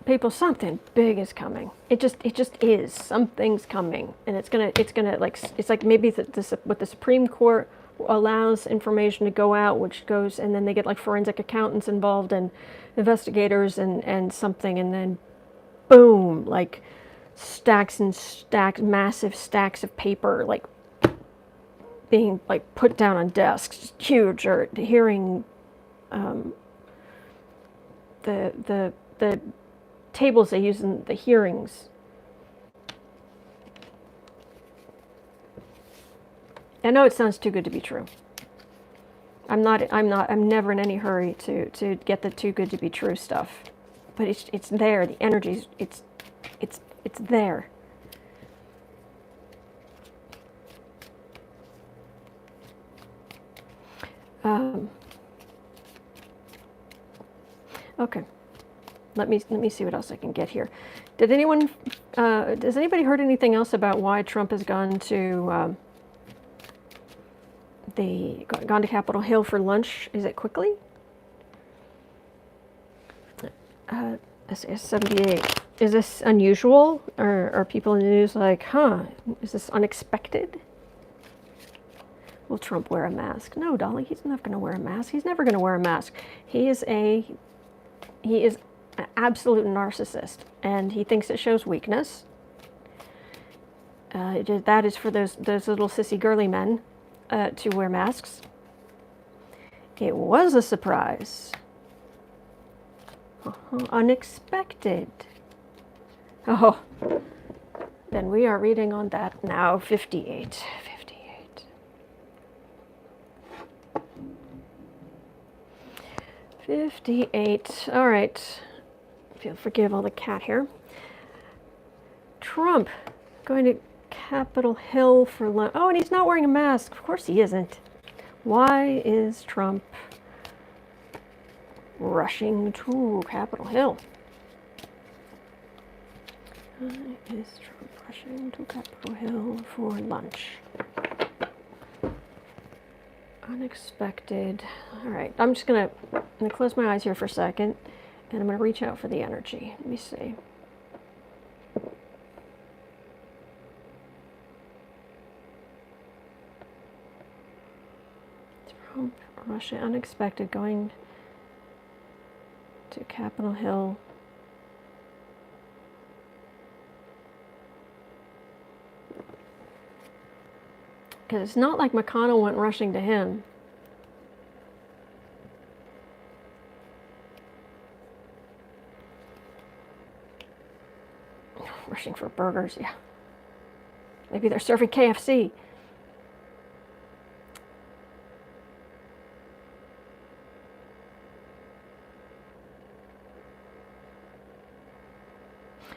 People, something big is coming. It just is. Something's coming, and it's gonna like, it's like maybe what the Supreme Court allows information to go out, which goes, and then they get like forensic accountants involved and investigators and something, and then boom, like stacks and stacks, massive stacks of paper, like being like put down on desks, huge, or hearing the tables they use in the hearings. I know it sounds too good to be true. I'm never in any hurry to get the too good to be true stuff. But it's there, the energy's it's there. Okay. Let me see what else I can get here. Did anyone, has anybody heard anything else about why Trump has gone to Capitol Hill for lunch? Is it quickly? 78. Is this unusual? Or are people in the news like, huh, is this unexpected? Will Trump wear a mask? No, Dolly, he's not going to wear a mask. He's never going to wear a mask. He is an absolute narcissist, and he thinks it shows weakness. That is for those little sissy girly men to wear masks. It was a surprise. Unexpected. Oh, then we are reading on that now. 58. 58. All right. If you'll forgive all the cat hair. Trump going to Capitol Hill for lunch. Oh, and he's not wearing a mask. Of course he isn't. Why is Trump rushing to Capitol Hill? Why is Trump rushing to Capitol Hill for lunch? Unexpected. All right, I'm gonna close my eyes here for a second, and I'm gonna reach out for the energy. Let me see. Trump, Russia, unexpected, going to Capitol Hill. Because it's not like McConnell went rushing to him. Rushing for burgers, yeah. Maybe they're serving KFC.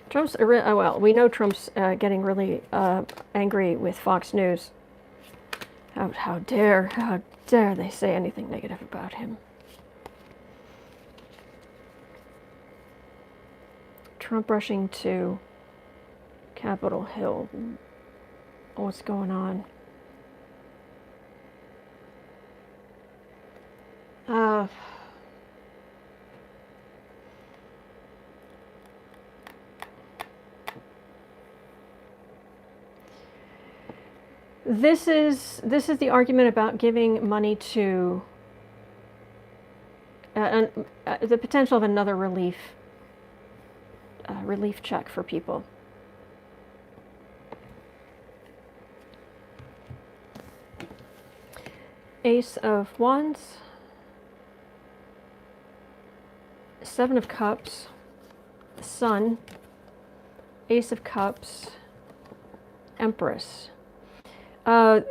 Trump's, well, we know Trump's getting really angry with Fox News. How dare they say anything negative about him? Trump rushing to Capitol Hill. What's going on? This is the argument about giving money to the potential of another relief check for people. Ace of Wands, Seven of Cups, Sun, Ace of Cups, Empress. The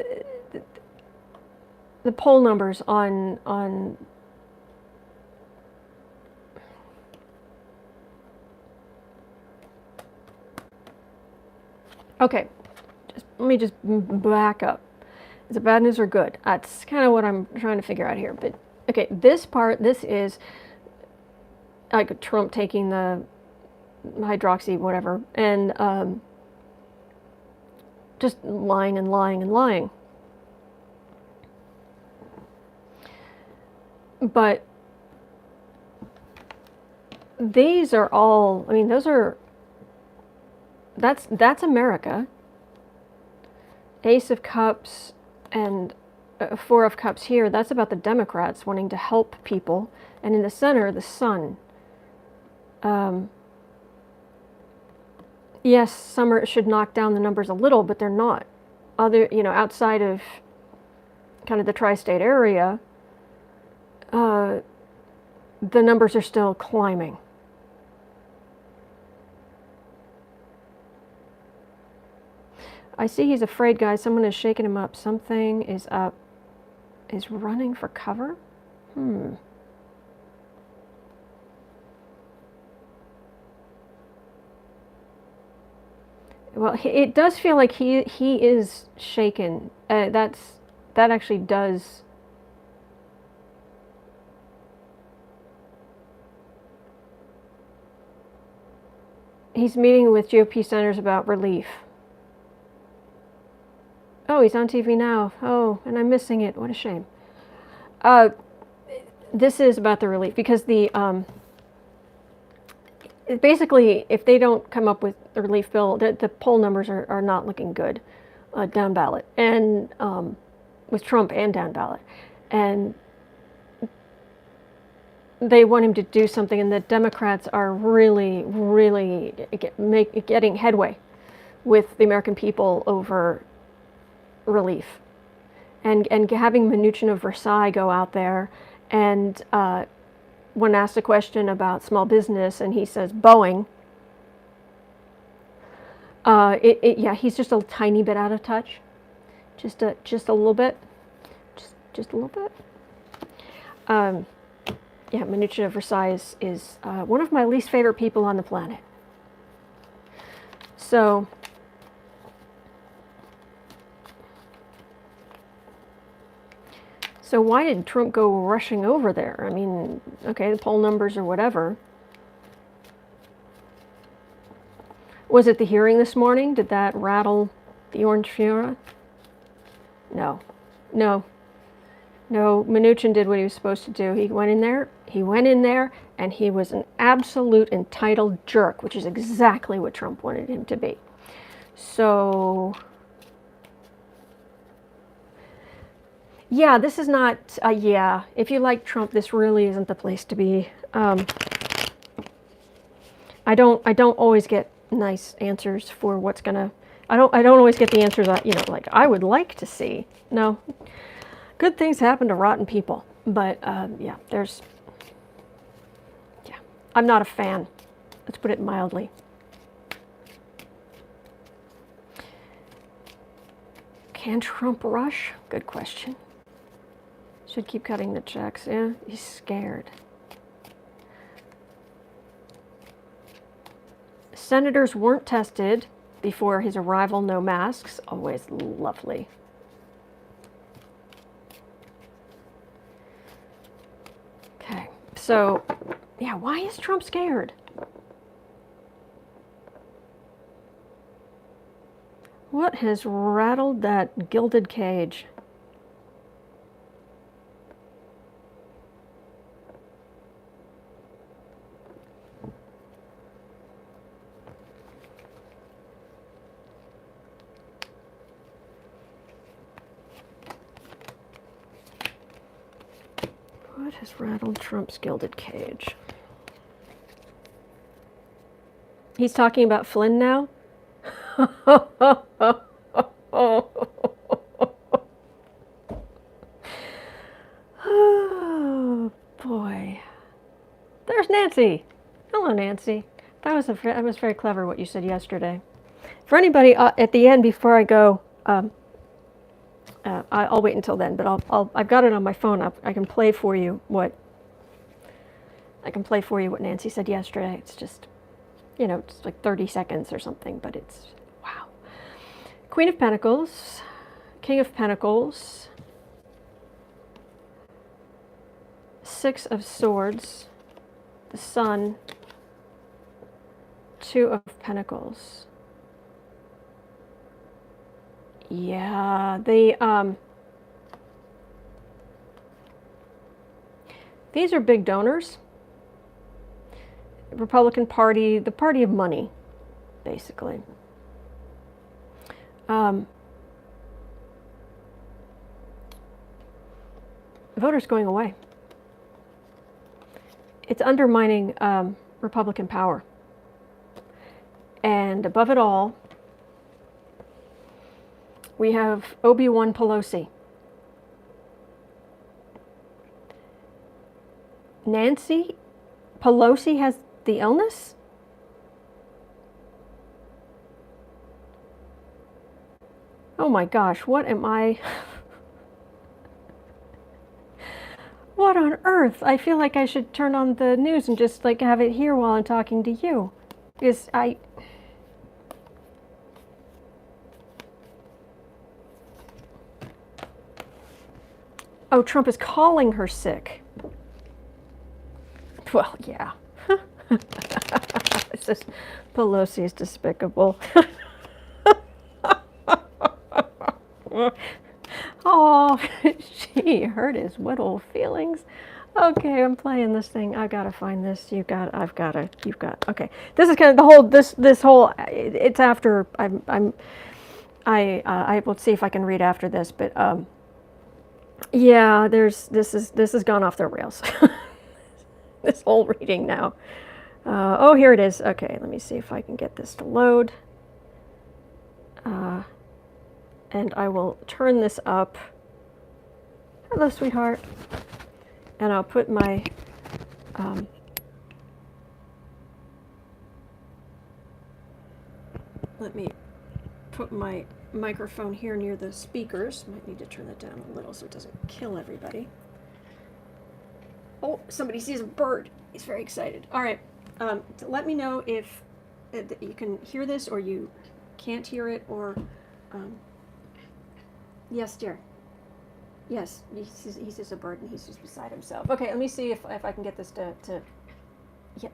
poll numbers on okay, let me just back up. Is it bad news or good? That's kind of what I'm trying to figure out here. But okay, this is like Trump taking the hydroxy whatever and just lying and lying and lying. But these are all, I mean, that's America. Ace of Cups and Four of Cups here, that's about the Democrats wanting to help people. And in the center, the Sun. Yes, summer should knock down the numbers a little, but they're not. Outside of kind of the tri-state area, the numbers are still climbing. I see he's afraid, guys. Someone is shaking him up. Something is up. Is running for cover? Well, it does feel like he is shaken. That actually does. He's meeting with GOP senators about relief. Oh, he's on TV now. Oh, and I'm missing it. What a shame. This is about the relief because basically, if they don't come up with the relief bill, the poll numbers are not looking good down ballot, and with Trump and down ballot, and they want him to do something, and the Democrats are really, really getting headway with the American people over relief, and having Mnuchin of Versailles go out there and when asked a question about small business, and he says Boeing. He's just a tiny bit out of touch, just a little bit, just a little bit. Mnuchin of Versailles is one of my least favorite people on the planet. So. So why did Trump go rushing over there? I mean, okay, the poll numbers or whatever. Was it the hearing this morning? Did that rattle the Orange Fuhrer? No. Mnuchin did what he was supposed to do. He went in there, and he was an absolute entitled jerk, which is exactly what Trump wanted him to be. So. Yeah, this is not, if you like Trump, this really isn't the place to be. I don't always get nice answers for what's gonna, I don't always get the answers that, like I would like to see. No, good things happen to rotten people, but I'm not a fan. Let's put it mildly. Can Trump rush? Good question. Should keep cutting the checks. Yeah, he's scared. Senators weren't tested before his arrival. No masks. Always lovely. Okay, so, why is Trump scared? What has rattled that gilded cage? What has rattled Trump's gilded cage? He's talking about Flynn now? Oh, boy. There's Nancy. Hello, Nancy. That was very clever what you said yesterday. For anybody at the end, before I go, I'll wait until then. But I've got it on my phone. I can play for you what Nancy said yesterday. It's just, it's like 30 seconds or something. But it's wow. Queen of Pentacles, King of Pentacles, Six of Swords, the Sun, Two of Pentacles. Yeah, these are big donors. Republican Party, the party of money, basically. Voters going away. It's undermining Republican power. And above it all, we have Obi-Wan Pelosi. Nancy Pelosi has the illness? Oh my gosh, what am I... What on earth? I feel like I should turn on the news and just like have it here while I'm talking to you. Because Oh, Trump is calling her sick. Well, yeah. Pelosi is despicable. Oh, she hurt his little feelings. Okay, I'm playing this thing. I gotta find this. You've got. Okay, this is kind of the whole. This whole. It's after. I will see if I can read after this, but yeah. This has gone off the rails. This whole reading now. Oh, here it is. Okay, let me see if I can get this to load. And I will turn this up. Hello, sweetheart. And I'll put my let me put my microphone here near the speakers. Might need to turn that down a little so it doesn't kill everybody. Oh, somebody sees a bird. He's very excited. All right. Let me know if you can hear this or you can't hear it, or yes, dear. Yes, he sees a bird and he's just beside himself. Okay, let me see if I can get this to yeah.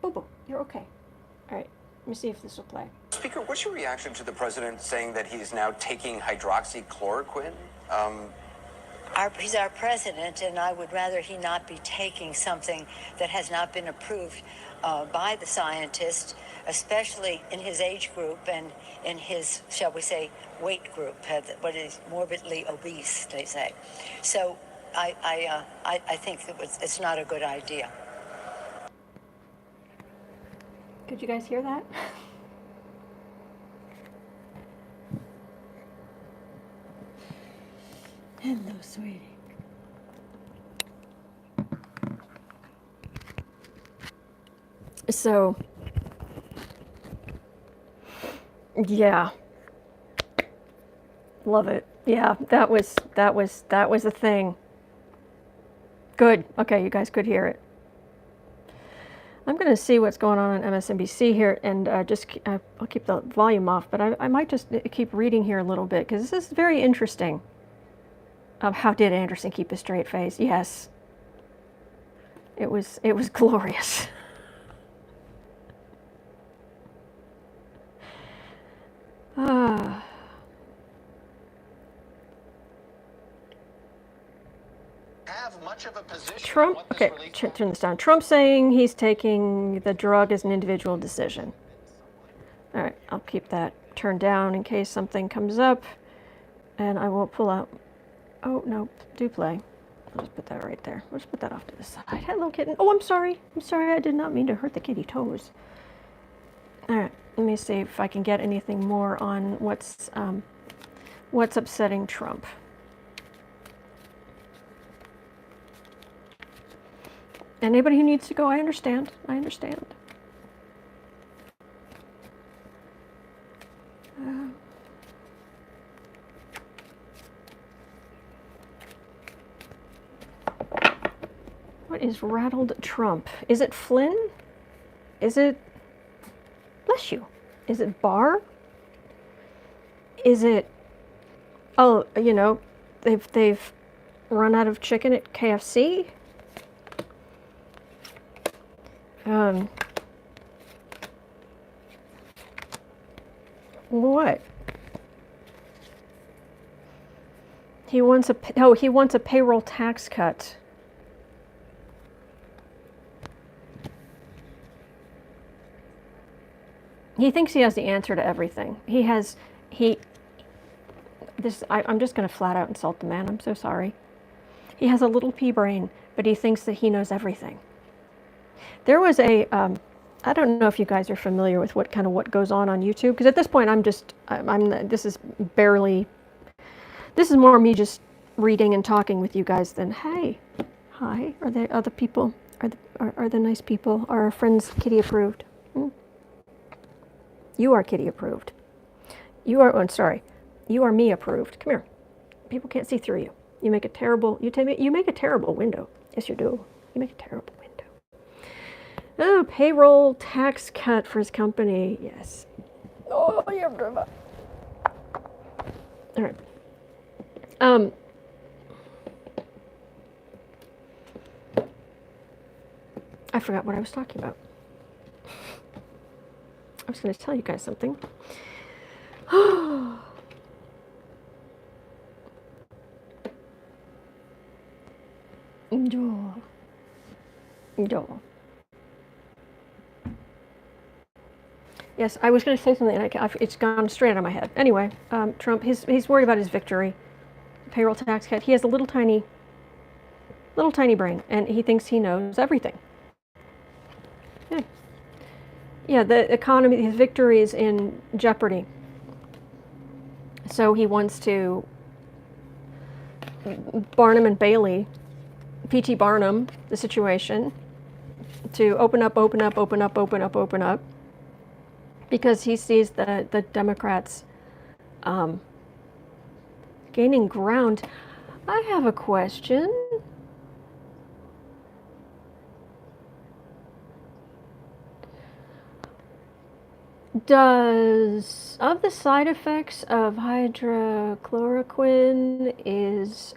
Boo-boo, you're okay. All right, let me see if this will play. Speaker, what's your reaction to the president saying that he's now taking hydroxychloroquine? He's our president, and I would rather he not be taking something that has not been approved by the scientists, especially in his age group and in his, shall we say, weight group, what is morbidly obese, they say. So I think that it's not a good idea. Could you guys hear that? Hello, sweetie. So, yeah, love it. Yeah, that was a thing. Good. Okay, you guys could hear it. I'm going to see what's going on MSNBC here, and I'll keep the volume off, but I might just keep reading here a little bit because this is very interesting. How did Anderson keep a straight face? Yes, it was glorious. Much of a position Trump, okay, turn this down. Trump saying he's taking the drug as an individual decision. All right, I'll keep that turned down in case something comes up, and I will pull out. Oh, no, do play. I'll just put that right there. I'll just put that off to the side. Hello, kitten. Oh, I'm sorry. I'm sorry. I did not mean to hurt the kitty toes. All right. Let me see if I can get anything more on what's upsetting Trump. Anybody who needs to go, I understand. I understand. What is rattled Trump? Is it Flynn? Is it... Bless you. Is it Barr? Is it... Oh, you know, they've run out of chicken at KFC? What? He wants a payroll tax cut. He thinks he has the answer to everything. I'm just going to flat out insult the man. I'm so sorry. He has a little pea brain, but he thinks that he knows everything. There was I don't know if you guys are familiar with what goes on YouTube, because at this point this is more me just reading and talking with you guys than, hey, hi, are there other people? Are the nice people? Are our friends kitty approved? You are kitty approved. You are me approved. Come here. People can't see through you. You make a terrible window. Yes, you do. You make a terrible window. Oh, payroll tax cut for his company. Yes. Oh, yeah. All right. I forgot what I was talking about. I was going to tell you guys something. Yes, I was going to say something, and it's gone straight out of my head. Anyway, Trump, he's worried about his victory. Payroll tax cut. He has a little tiny brain, and he thinks he knows everything. Yeah, the economy, his victory is in jeopardy. So he wants to Barnum and Bailey, P.T. Barnum, the situation, to open up, because he sees the Democrats gaining ground. I have a question. Of the side effects of hydrochloroquine is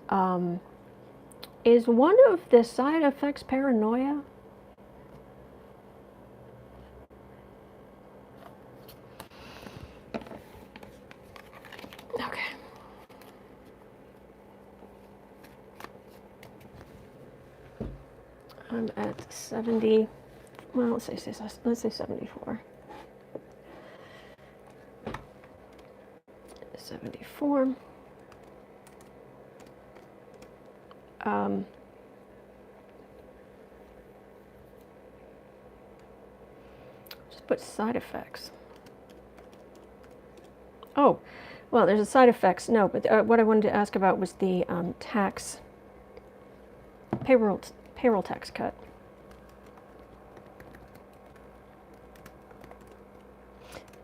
one of the side effects paranoia? Okay. I'm at 70. Well, let's say 74. 74. Just put side effects. Oh, well, there's a side effects. No, but what I wanted to ask about was the payroll tax cut.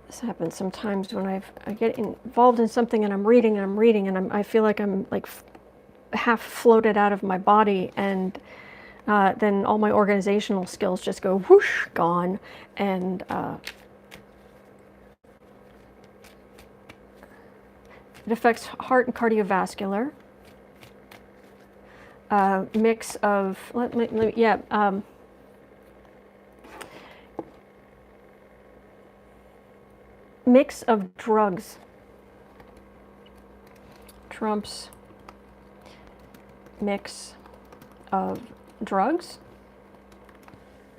This happens sometimes when I get involved in something and I'm reading and I feel like I'm like half floated out of my body, and then all my organizational skills just go whoosh, gone, and it affects heart and cardiovascular. Mix of mix of drugs. Trump's mix of drugs.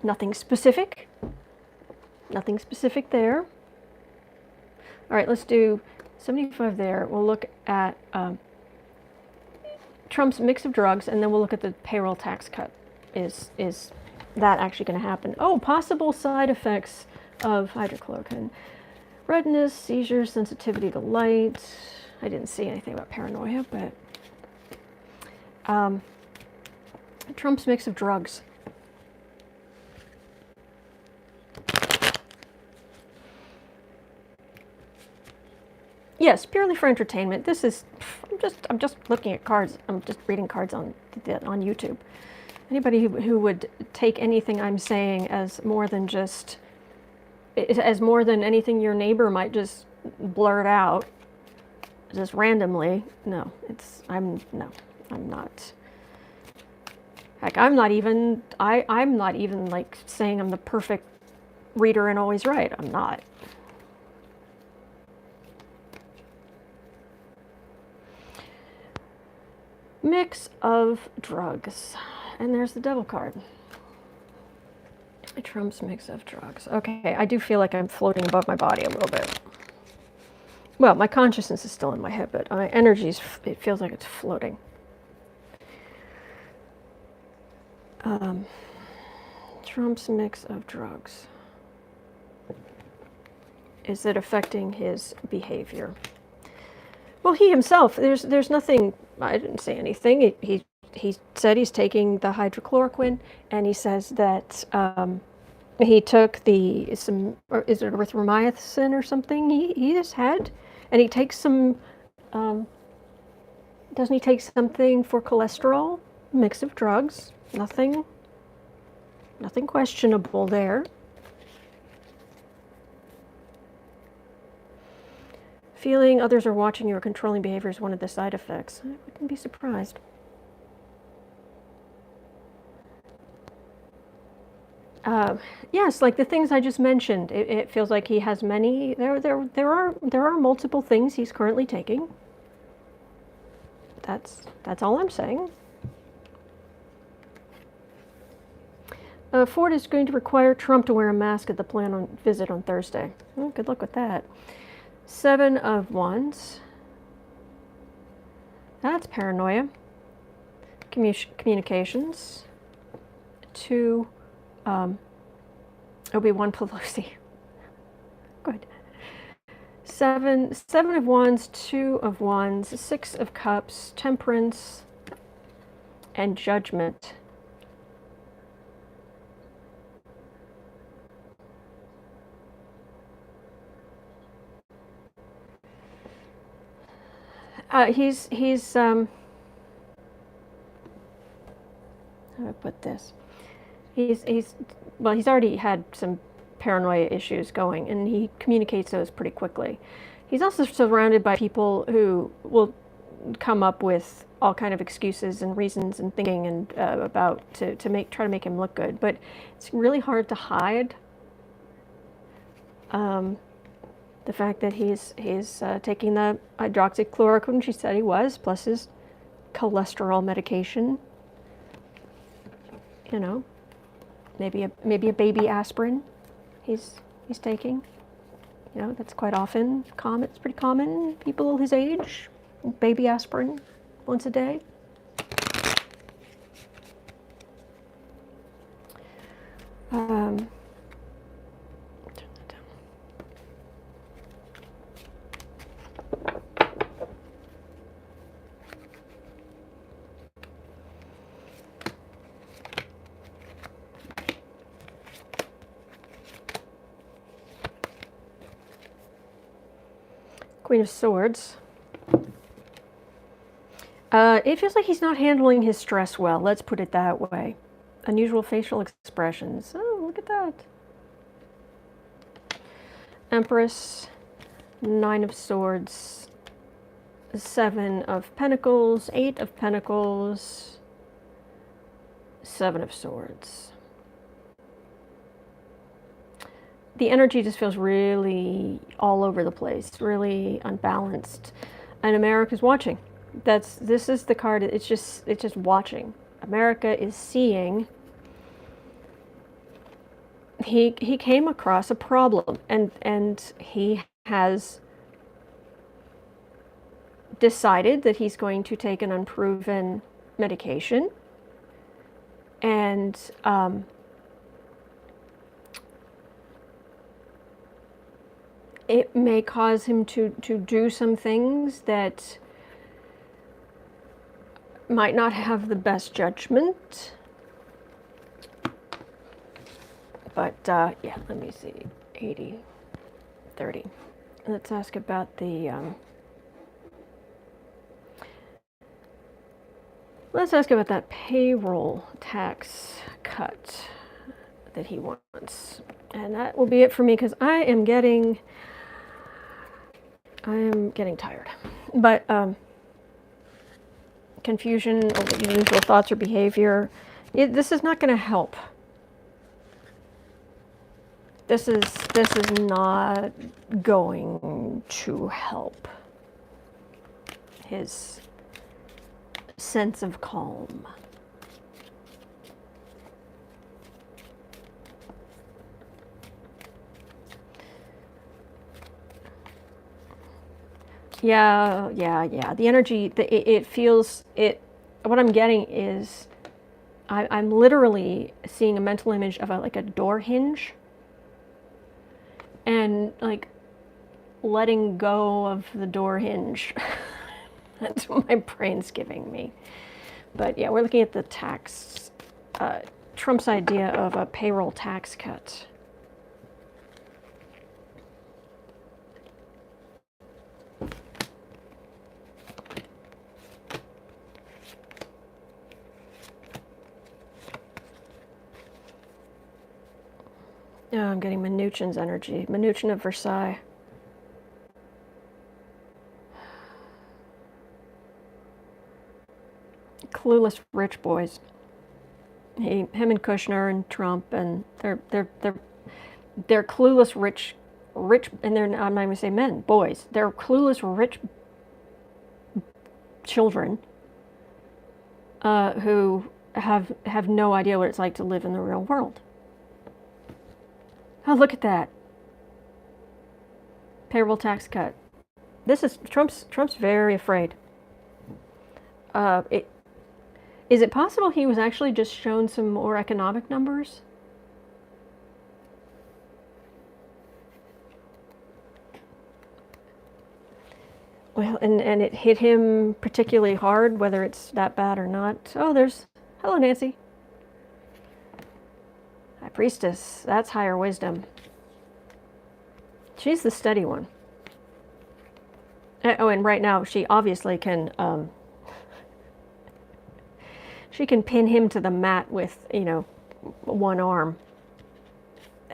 Nothing specific. Nothing specific there. All right, let's do 75 there. We'll look at Trump's mix of drugs, and then we'll look at the payroll tax cut. Is that actually going to happen? Oh, possible side effects of hydrochloroquine. Redness, seizures, sensitivity to light. I didn't see anything about paranoia, but Trump's mix of drugs. Yes, purely for entertainment. This is, I'm just looking at cards. I'm just reading cards on YouTube. Anybody who would take anything I'm saying as more than anything your neighbor might just blurt out, just randomly. No, I'm not. Heck, I'm not even like saying I'm the perfect reader and always right. I'm not. Mix of drugs. And there's the devil card. Trump's mix of drugs. Okay, I do feel like I'm floating above my body a little bit. Well, my consciousness is still in my head, but my energy, it feels like it's floating. Trump's mix of drugs. Is it affecting his behavior? Well, he himself, there's nothing, I didn't say anything. He said he's taking the hydrochloroquine, and he says that he took is it erythromycin or something he has had, and he takes some, doesn't he take something for cholesterol? Mix of drugs, nothing questionable there. Feeling others are watching you or controlling behavior is one of the side effects. I wouldn't be surprised. Yes, like the things I just mentioned. It feels like he has many. There are multiple things he's currently taking. That's all I'm saying. Ford is going to require Trump to wear a mask at the planned visit on Thursday. Well, good luck with that. 7 of Wands. That's paranoia. Communications. 2. Obi-Wan Pelosi. Good. 7 of Wands, 2 of Wands, 6 of Cups, Temperance, and Judgment. He's how do I put this? He's already had some paranoia issues going, and he communicates those pretty quickly. He's also surrounded by people who will come up with all kind of excuses and reasons and thinking and try to make him look good. But it's really hard to hide the fact that he's taking the hydroxychloroquine, she said he was, plus his cholesterol medication. You know, maybe a baby aspirin he's taking. You know, that's quite often common. It's pretty common. People his age, baby aspirin once a day. Queen of Swords. It feels like he's not handling his stress well. Let's put it that way. Unusual facial expressions. Oh, look at that. Empress. 9 of Swords. 7 of Pentacles. 8 of Pentacles. 7 of Swords. The energy just feels really all over the place, really unbalanced, and America's watching. This is the card. It's just watching. America is seeing. He came across a problem, and he has decided that he's going to take an unproven medication, and it may cause him to do some things that might not have the best judgment. But yeah, let me see, 80, 30. Let's ask about the, let's ask about that payroll tax cut that he wants. And that will be it for me, because I am getting tired. But confusion over usual thoughts or behavior, this is not going to help. This is not going to help his sense of calm. Yeah. The energy, it feels it. What I'm getting is, I'm literally seeing a mental image of like a door hinge, and like letting go of the door hinge. That's what my brain's giving me. But yeah, we're looking at the tax, Trump's idea of a payroll tax cut. Oh, I'm getting Mnuchin's energy. Mnuchin of Versailles. Clueless rich boys. Him and Kushner and Trump, and they're clueless rich, and they're, I'm not going to say men, boys. They're clueless rich children who have no idea what it's like to live in the real world. Oh, look at that. Payroll tax cut. This is Trump's very afraid. Is it possible he was actually just shown some more economic numbers? Well, and it hit him particularly hard, whether it's that bad or not. Oh, hello, Nancy. High Priestess, that's higher wisdom. She's the steady one. Oh, and right now she obviously can, she can pin him to the mat with, one arm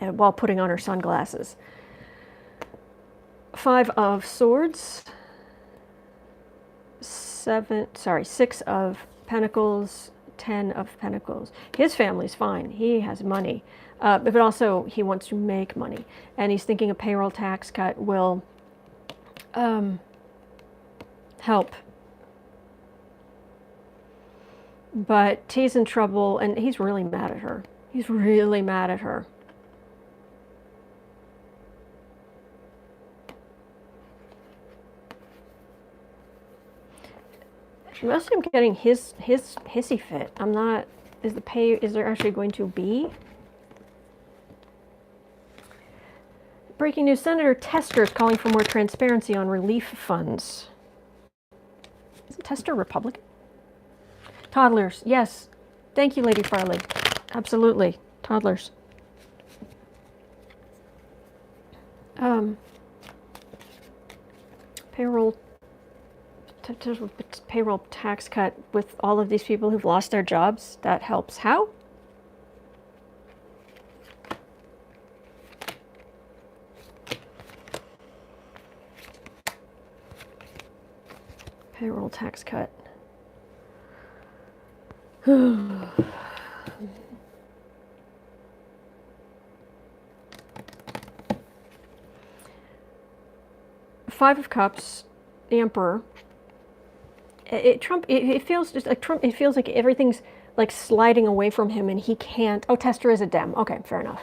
while putting on her sunglasses. 5 of Swords. 6 of Pentacles. 10 of Pentacles. His family's fine. He has money. But also he wants to make money. And he's thinking a payroll tax cut will help. But he's in trouble, and he's really mad at her. He's really mad at her. Mostly I'm getting his hissy fit. I'm not, is there actually going to be? Breaking news, Senator Tester is calling for more transparency on relief funds. Isn't Tester Republican? Toddlers, yes. Thank you, Lady Farley. Absolutely, toddlers. Payroll tax cut with all of these people who've lost their jobs. That helps. How? Payroll tax cut. 5 of Cups, the Emperor. Trump, it feels just like Trump, it feels like everything's like sliding away from him and he can't. Oh, Tester is a Dem. Okay, fair enough.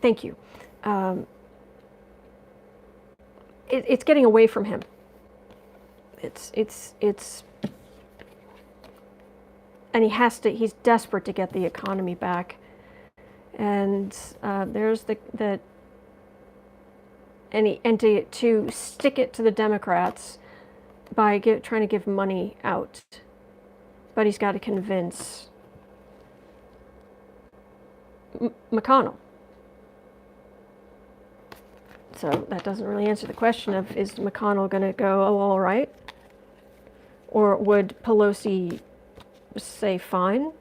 Thank you. It's getting away from him. It's and he's desperate to get the economy back. And there's to stick it to the Democrats by trying to give money out. But he's got to convince McConnell. So that doesn't really answer the question of, is McConnell going to go, oh, all right? Or would Pelosi say fine?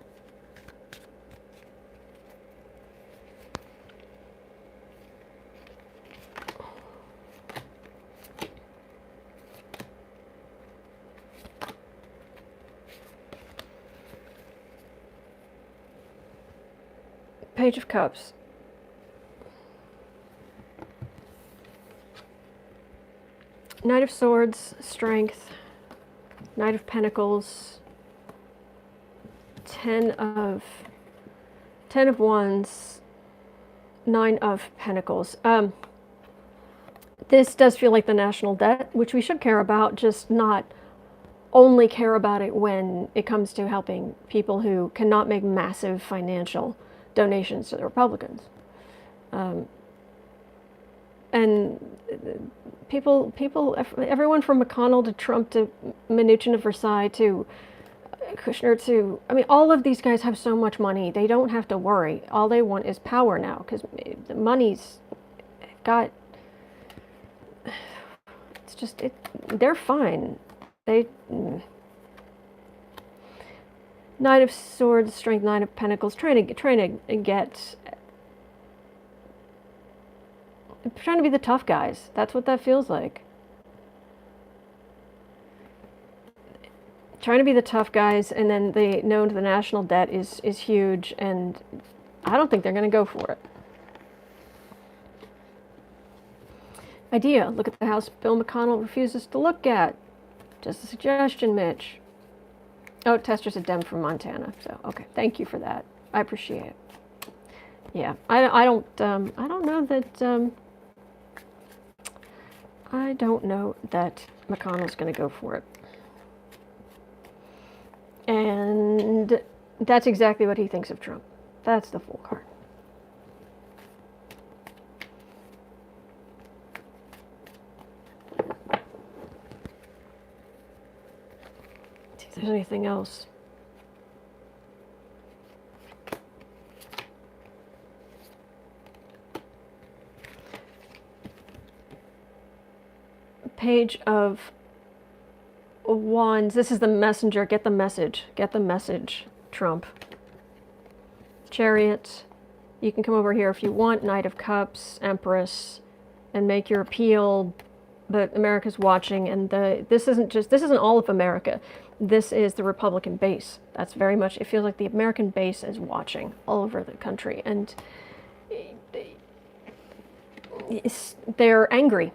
Page of Cups. Knight of Swords, Strength. Knight of Pentacles. Ten of Wands. Nine of Pentacles. This does feel like the national debt, which we should care about, just not only care about it when it comes to helping people who cannot make massive financial donations to the Republicans. And everyone from McConnell to Trump to Mnuchin to Versailles to Kushner to, I mean, all of these guys have so much money. They don't have to worry. All they want is power now, because the money's got, it's just, they're fine. Knight of Swords, Strength, Nine of Pentacles, trying to be the tough guys. That's what that feels like. Trying to be the tough guys, and then they know the national debt is huge, and I don't think they're going to go for it. Idea, look at the house Bill McConnell refuses to look at. Just a suggestion, Mitch. Oh, Tester's a Dem from Montana, so okay, thank you for that. I appreciate it. Yeah, I don't know that McConnell's going to go for it. And that's exactly what he thinks of Trump. That's the Fool card. See if there's anything else. Page of Wands. This is the messenger. Get the message. Get the message, Trump. Chariot. You can come over here if you want. Knight of Cups, Empress, and make your appeal. But America's watching, and this isn't all of America. This is the Republican base. That's very much, it feels like the American base is watching all over the country, and they're angry.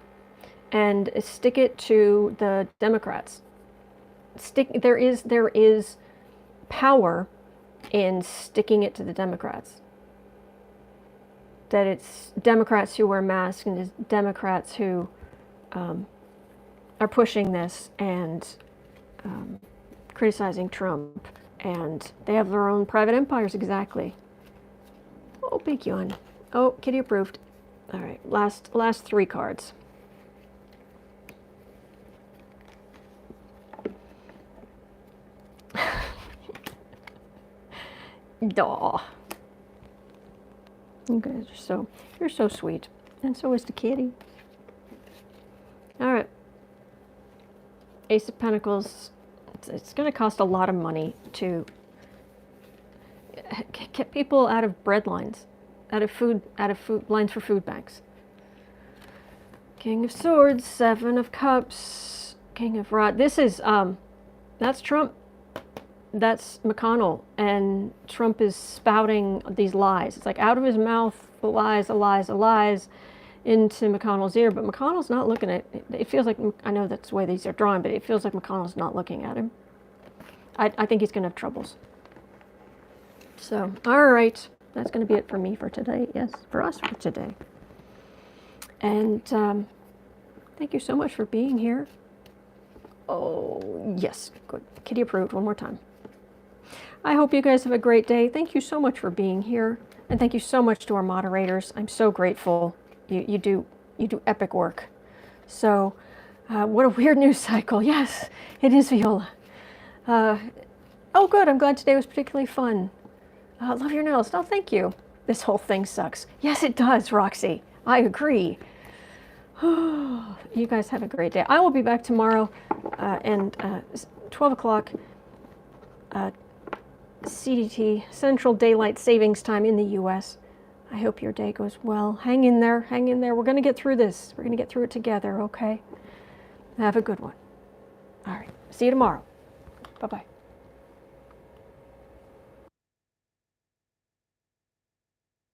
And stick it to the Democrats. There is power in sticking it to the Democrats. That it's Democrats who wear masks, and it's Democrats who are pushing this and criticizing Trump, and they have their own private empires. Exactly. Oh, big yawn. Oh, Kitty approved. All right, last three cards. Daw. You guys you're so sweet. And so is the kitty. Alright. Ace of Pentacles. It's going to cost a lot of money to get people out of bread lines, out of food lines for food banks. King of Swords, Seven of Cups, King of Rods. This is that's Trump. That's McConnell, and Trump is spouting these lies. It's like out of his mouth, the lies, into McConnell's ear, but McConnell's not looking at it. It feels like, I know that's the way these are drawn, but it feels like McConnell's not looking at him. I think he's going to have troubles. So, all right, that's going to be it for me for today. Yes, for us for today. And thank you so much for being here. Oh, yes, good. Kitty approved one more time. I hope you guys have a great day. Thank you so much for being here. And thank you so much to our moderators. I'm so grateful. You do epic work. So, what a weird news cycle. Yes, it is, Viola. Oh, good. I'm glad today was particularly fun. Love your nails. Oh, thank you. This whole thing sucks. Yes, it does, Roxy. I agree. You guys have a great day. I will be back tomorrow and 12 o'clock CDT, Central Daylight Savings Time in the U.S. I hope your day goes well. Hang in there. Hang in there. We're going to get through this. We're going to get through it together, okay? Have a good one. All right. See you tomorrow. Bye-bye.